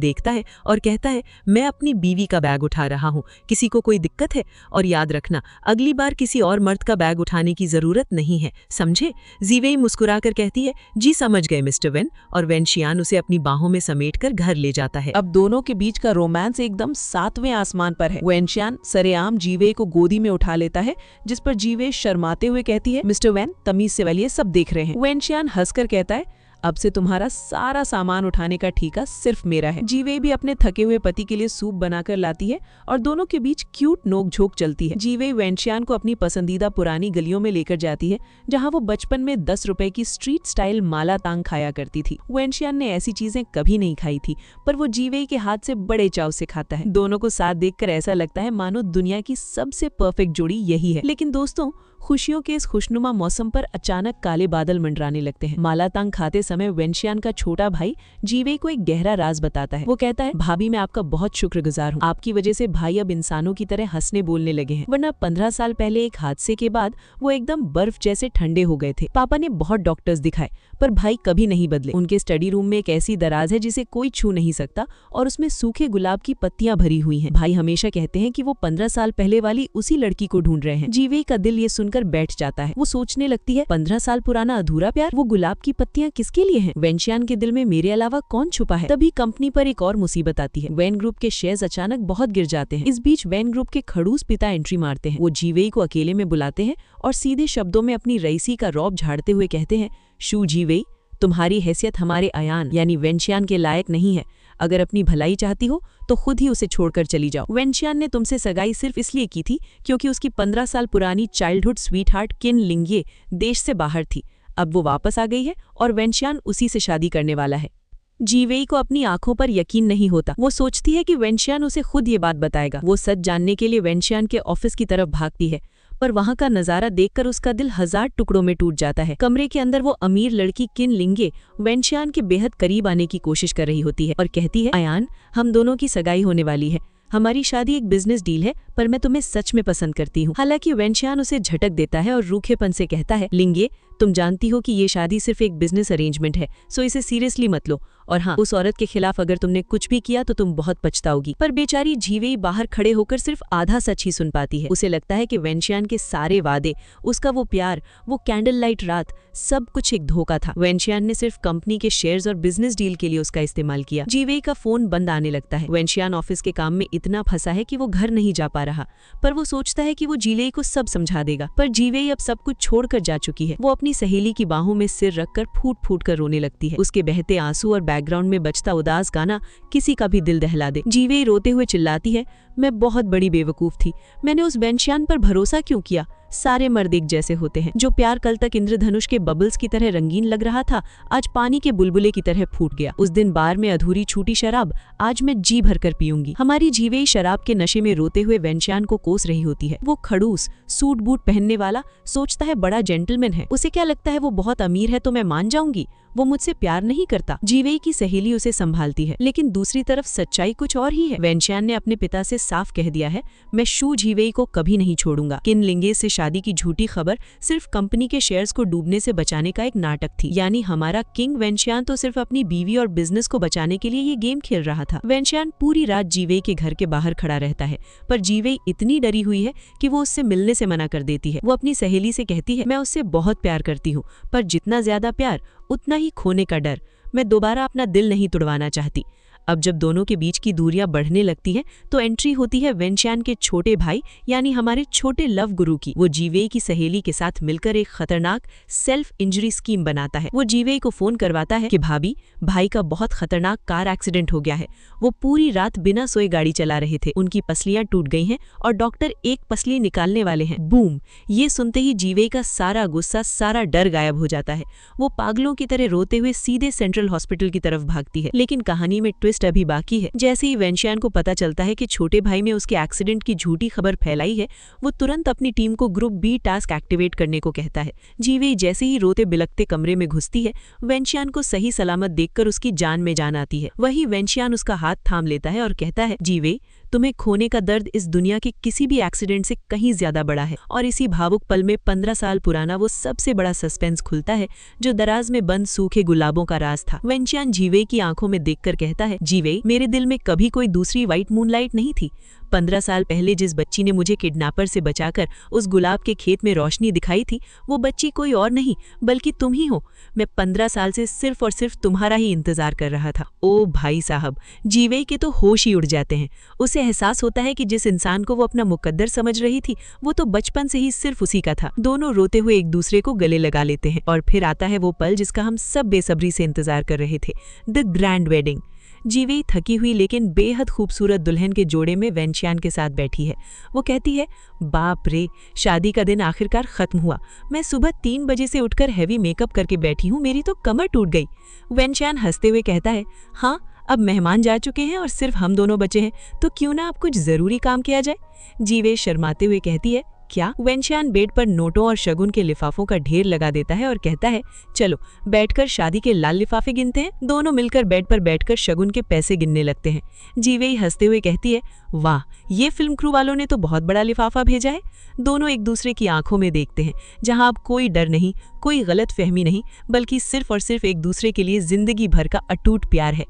देखता है और कहता है, मैं अपनी बीवी का बैग उठा रहा हूँ, किसी को कोई दिक्कत है? और याद रखना, अगली बार किसी और मर्द का बैग उठाने की जरूरत नहीं है, समझे। जीवेई मुस्कुराकर कहती है, जी समझ गए मिस्टर वेन, और वेनशियान उसे अपनी बाहों में समेटकर घर ले जाता है। अब दोनों के बीच का रोमांस एकदम 7वें आसमान पर है। वेनशियान सरेआम जीवेई को गोदी में उठा लेता है, जिस पर जीवेई शर्माते हुए कहती है, मिस्टर वेन तमीज से वालिए, सब देख रहे हैं। वेनशियान हंसकर कहता है, अब से तुम्हारा सारा सामान उठाने का ठेका सिर्फ मेरा है। जीवेई भी अपने थके हुए पति के लिए सूप बनाकर लाती है और दोनों के बीच क्यूट नोकझोंक चलती है। जीवेई वेनशियान को अपनी पसंदीदा पुरानी गलियों में लेकर जाती है, जहां वो बचपन में 10 रुपए की स्ट्रीट स्टाइल माला तांग खाया करती थी। वेनशियान ने ऐसी चीजें कभी नहीं खाई थी, पर वो जीवेई के हाथ से बड़े चाव से खाता है। दोनों को साथ देखकर ऐसा लगता है मानो दुनिया की सबसे परफेक्ट जोड़ी यही है। लेकिन दोस्तों, खुशियों के इस खुशनुमा मौसम पर अचानक काले बादल मंडराने लगते हैं। माला तांग खाते समय वेनशियान का छोटा भाई जीवेई को एक गहरा राज बताता है। वो कहता है, भाभी मैं आपका बहुत शुक्रगुजार हूँ, आपकी वजह से भाई अब इंसानों की तरह हंसने बोलने लगे हैं, वरना 15 साल पहले एक हादसे के बाद वो एकदम बर्फ जैसे ठंडे हो गए थे। पापा ने बहुत डॉक्टर्स दिखाए, पर भाई कभी नहीं बदले। उनके स्टडी रूम में एक ऐसी दराज है जिसे कोई छू नहीं सकता और उसमें सूखे गुलाब की पत्तियां भरी हुई हैं। भाई हमेशा कहते हैं कि वो 15 साल पहले वाली उसी लड़की को ढूंढ रहे हैं। जीवेई का दिल ये सुनकर बैठ जाता है। वो सोचने लगती है, 15 साल पुराना अधूरा प्यार, वो गुलाब की पत्तियां किसके लिए हैं? वेनशियान के दिल में मेरे अलावा कौन छुपा है? तभी कंपनी पर एक और मुसीबत आती है। वैन ग्रुप के शेयर्स अचानक बहुत गिर जाते हैं। इस बीच वैन ग्रुप के खड़ूस पिता एंट्री मारते हैं। वो जीवेई को अकेले में बुलाते हैं और सीधे शब्दों में अपनी रईसी का रौब झाड़ते हुए कहते हैं, शू जीवेई, तुम्हारी हैसियत हमारे अयान यानी वेनशियान के लायक नहीं है। अगर अपनी भलाई चाहती हो तो खुद ही उसे छोड़कर चली जाओ। वेनशियान ने तुमसे सगाई सिर्फ इसलिए की थी क्योंकि उसकी 15 साल पुरानी चाइल्डहुड स्वीटहार्ट किन लिंगे देश से बाहर थी। अब वो वापस आ गई है और वेनशियान उसी से शादी करने वाला है। जीवेई को अपनी आंखों पर यकीन नहीं होता। वो सोचती है कि वेनशियान उसे खुद ये बात बताएगा। वो सच जानने के लिए वेनशियान के ऑफिस की तरफ भागती है, पर वहां का नजारा देखकर उसका दिल 1000 टुकड़ों में टूट जाता है। कमरे के अंदर वो अमीर लड़की किन लिंगे वेनशियान के बेहद करीब आने की कोशिश कर रही होती है और कहती है, अयान, हम दोनों की सगाई होने वाली है, हमारी शादी एक बिजनेस डील है, पर मैं तुम्हें सच में पसंद करती हूँ। हालांकि वेनशियान उसे झटक देता है और रूखेपन से कहता है, लिंगे, तुम जानती हो कि ये शादी सिर्फ एक बिजनेस अरेंजमेंट है, सो इसे सीरियसली मत लो, और हाँ, उस औरत के खिलाफ अगर तुमने कुछ भी किया तो तुम बहुत पछताओगी। पर बेचारी जीवेई बाहर खड़े होकर सिर्फ आधा सच ही सुन पाती है। उसे लगता है कि वेनशियान के सारे वादे, उसका वो प्यार, वो कैंडल लाइट रात, सब कुछ एक धोखा था। वेनशियान ने सिर्फ कंपनी के शेयर्स और बिजनेस डील के लिए उसका इस्तेमाल किया। जीवेई का फोन बंद आने लगता है। वेनशियान ऑफिस के काम में इतना फंसा है कि वो घर नहीं जा पा रहा, पर वो सोचता है कि वो जीवेई को सब समझा देगा। पर जीवेई अब सब कुछ छोड़कर जा चुकी है। वो अपनी सहेली की बाहों में सिर रखकर फूट फूट कर रोने लगती है। उसके बहते आंसू और बैकग्राउंड में बजता उदास गाना किसी का भी दिल दहला दे। जीवेई रोते हुए चिल्लाती है, मैं बहुत बड़ी बेवकूफ थी, मैंने उस वेनशियान पर भरोसा क्यों किया? सारे मर्द एक जैसे होते हैं। जो प्यार कल तक इंद्रधनुष के बबल्स की तरह रंगीन लग रहा था, आज पानी के बुलबुले की तरह फूट गया। उस दिन बार में अधूरी छूटी शराब आज मैं जी भरकर पीऊंगी। हमारी जीवेई शराब के नशे में रोते हुए वेनशियान को कोस रही होती है। वो खड़ूस सूट बूट पहनने वाला सोचता है बड़ा जेंटलमैन है। उसे क्या लगता है वो बहुत अमीर है तो मैं मान जाऊंगी, वो मुझसे प्यार नहीं करता। जीवेई की सहेली उसे संभालती है, लेकिन दूसरी तरफ सच्चाई कुछ और ही है। वेनशियान ने अपने पिता से साफ कह दिया है, मैं शू जीवेई को कभी नहीं छोड़ूंगा। किन लिंगे से शादी की झूठी खबर सिर्फ कंपनी के शेयर्स को डूबने से बचाने का एक नाटक थी। यानी हमारा किंग वेनशियान तो सिर्फ अपनी बीवी और बिजनेस को बचाने के लिए ये गेम खेल रहा था। वेनशियान पूरी रात जीवेई के घर के बाहर खड़ा रहता है, पर जीवेई इतनी डरी हुई है कि वो उससे मिलने से मना कर देती है। वो अपनी सहेली से कहती है, मैं उससे बहुत प्यार करती हूँ, पर जितना ज्यादा प्यार उतना ही खोने का डर। मैं दोबारा अपना दिल नहीं तोड़वाना चाहती। अब जब दोनों के बीच की दूरियां बढ़ने लगती हैं, तो एंट्री होती है वेनशियान के छोटे भाई यानी हमारे छोटे लव गुरु की। वो जीवेई की सहेली के साथ मिलकर एक खतरनाक सेल्फ इंजरी स्कीम बनाता है। वो जीवेई को फोन करवाता है कि भाभी, भाई का बहुत खतरनाक कार एक्सीडेंट हो गया है। वो पूरी रात बिना सोए गाड़ी चला रहे थे, उनकी पसलियां टूट गई हैं और डॉक्टर एक पसली निकालने वाले हैं। बूम! ये सुनते ही जीवेई का सारा गुस्सा, सारा डर गायब हो जाता है। वो पागलों की तरह रोते हुए सीधे सेंट्रल हॉस्पिटल की तरफ भागती है। लेकिन कहानी में ट्विस्ट ट्विस्ट अभी बाकी है। जैसे ही वेंशियान को पता चलता है कि छोटे भाई में उसके एक्सीडेंट की झूठी खबर फैलाई है, वो तुरंत अपनी टीम को ग्रुप बी टास्क एक्टिवेट करने को कहता है। जीवे जैसे ही रोते बिलखते कमरे में घुसती है, वेंशियान को सही सलामत देखकर उसकी जान में जान आती है। वही वेंशियान उसका हाथ थाम लेता है और कहता है, जीवे तुम्हें खोने का दर्द इस दुनिया के किसी भी एक्सीडेंट से कहीं ज्यादा बड़ा है। और इसी भावुक पल में 15 साल पुराना वो सबसे बड़ा सस्पेंस खुलता है जो दराज में बंद सूखे गुलाबों का राज था। वेंशियान जीवे की आंखों में देखकर कहता है, जीवे मेरे दिल में कभी कोई दूसरी व्हाइट मूनलाइट नहीं थी। 15 साल पहले जिस बच्ची ने मुझे किडनैपर से बचाकर उस गुलाब के खेत में रोशनी दिखाई थी, वो बच्ची कोई और नहीं बल्कि तुम ही हो। मैं 15 साल से सिर्फ और सिर्फ तुम्हारा ही इंतजार कर रहा था। ओ भाई साहब, जीवे के तो होश ही उड़ जाते हैं। उसे एहसास होता है कि जिस इंसान को वो अपना मुकद्दर समझ रही थी, वो तो बचपन से ही सिर्फ उसी का था। दोनों रोते हुए एक दूसरे को गले लगा लेते हैं और फिर आता है वो पल जिसका हम सब बेसब्री से इंतजार कर रहे थे, द ग्रैंड वेडिंग। जीवे थकी हुई लेकिन बेहद खूबसूरत दुल्हन के जोड़े में वेंशियान के साथ बैठी है। वो कहती है, बाप रे, शादी का दिन आखिरकार खत्म हुआ। मैं सुबह 3 बजे से उठकर हैवी मेकअप करके बैठी हूँ, मेरी तो कमर टूट गई। वेंशियान हंसते हुए कहता है, हाँ अब मेहमान जा चुके हैं और सिर्फ हम दोनों बचे हैं, तो क्यों ना अब कुछ जरूरी काम किया जाए। जीवे शर्माते हुए कहती है, क्या? वेंशियान बेड पर नोटों और शगुन के लिफाफों का ढेर लगा देता है और कहता है, चलो बैठकर शादी के लाल लिफाफे गिनते हैं। दोनों मिलकर बेड पर बैठकर शगुन के पैसे गिनने लगते हैं। जीवे ही हंसते हुए कहती है, वाह, ये फिल्म क्रू वालों ने तो बहुत बड़ा लिफाफा भेजा है। दोनों एक दूसरे की आंखों में देखते हैं, जहां अब कोई डर नहीं, कोई गलत फहमी नहीं, बल्कि सिर्फ और सिर्फ एक दूसरे के लिए जिंदगी भर का अटूट प्यार है।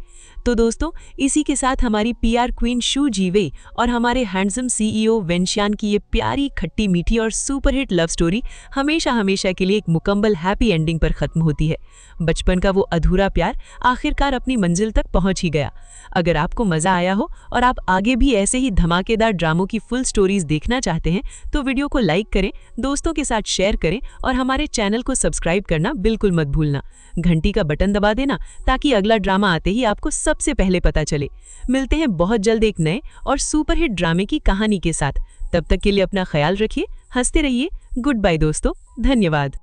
तो दोस्तों, इसी के साथ हमारी पीआर क्वीन शू जीवे और हमारे हैंडसम सीईओ वेंशियान की ये प्यारी खट्टी मीठी और सुपरहिट लव स्टोरी हमेशा हमेशा के लिए एक मुकम्मल हैप्पी एंडिंग पर खत्म होती है। बचपन का वो अधूरा प्यार आखिरकार अपनी मंजिल तक पहुंच ही गया। अगर आपको मजा आया हो और आप आगे भी ऐसे ही धमाकेदार ड्रामों की फुल स्टोरीज देखना चाहते हैं, तो वीडियो को लाइक करें, दोस्तों के साथ शेयर करें और हमारे चैनल को सब्सक्राइब करना बिल्कुल मत भूलना। घंटी का बटन दबा देना ताकि अगला ड्रामा आते ही आपको सबसे पहले पता चले। मिलते हैं बहुत जल्द एक नए और सुपरहिट ड्रामे की कहानी के साथ। तब तक के लिए अपना ख्याल रखिए, हंसते रहिए। गुड बाय दोस्तों, धन्यवाद।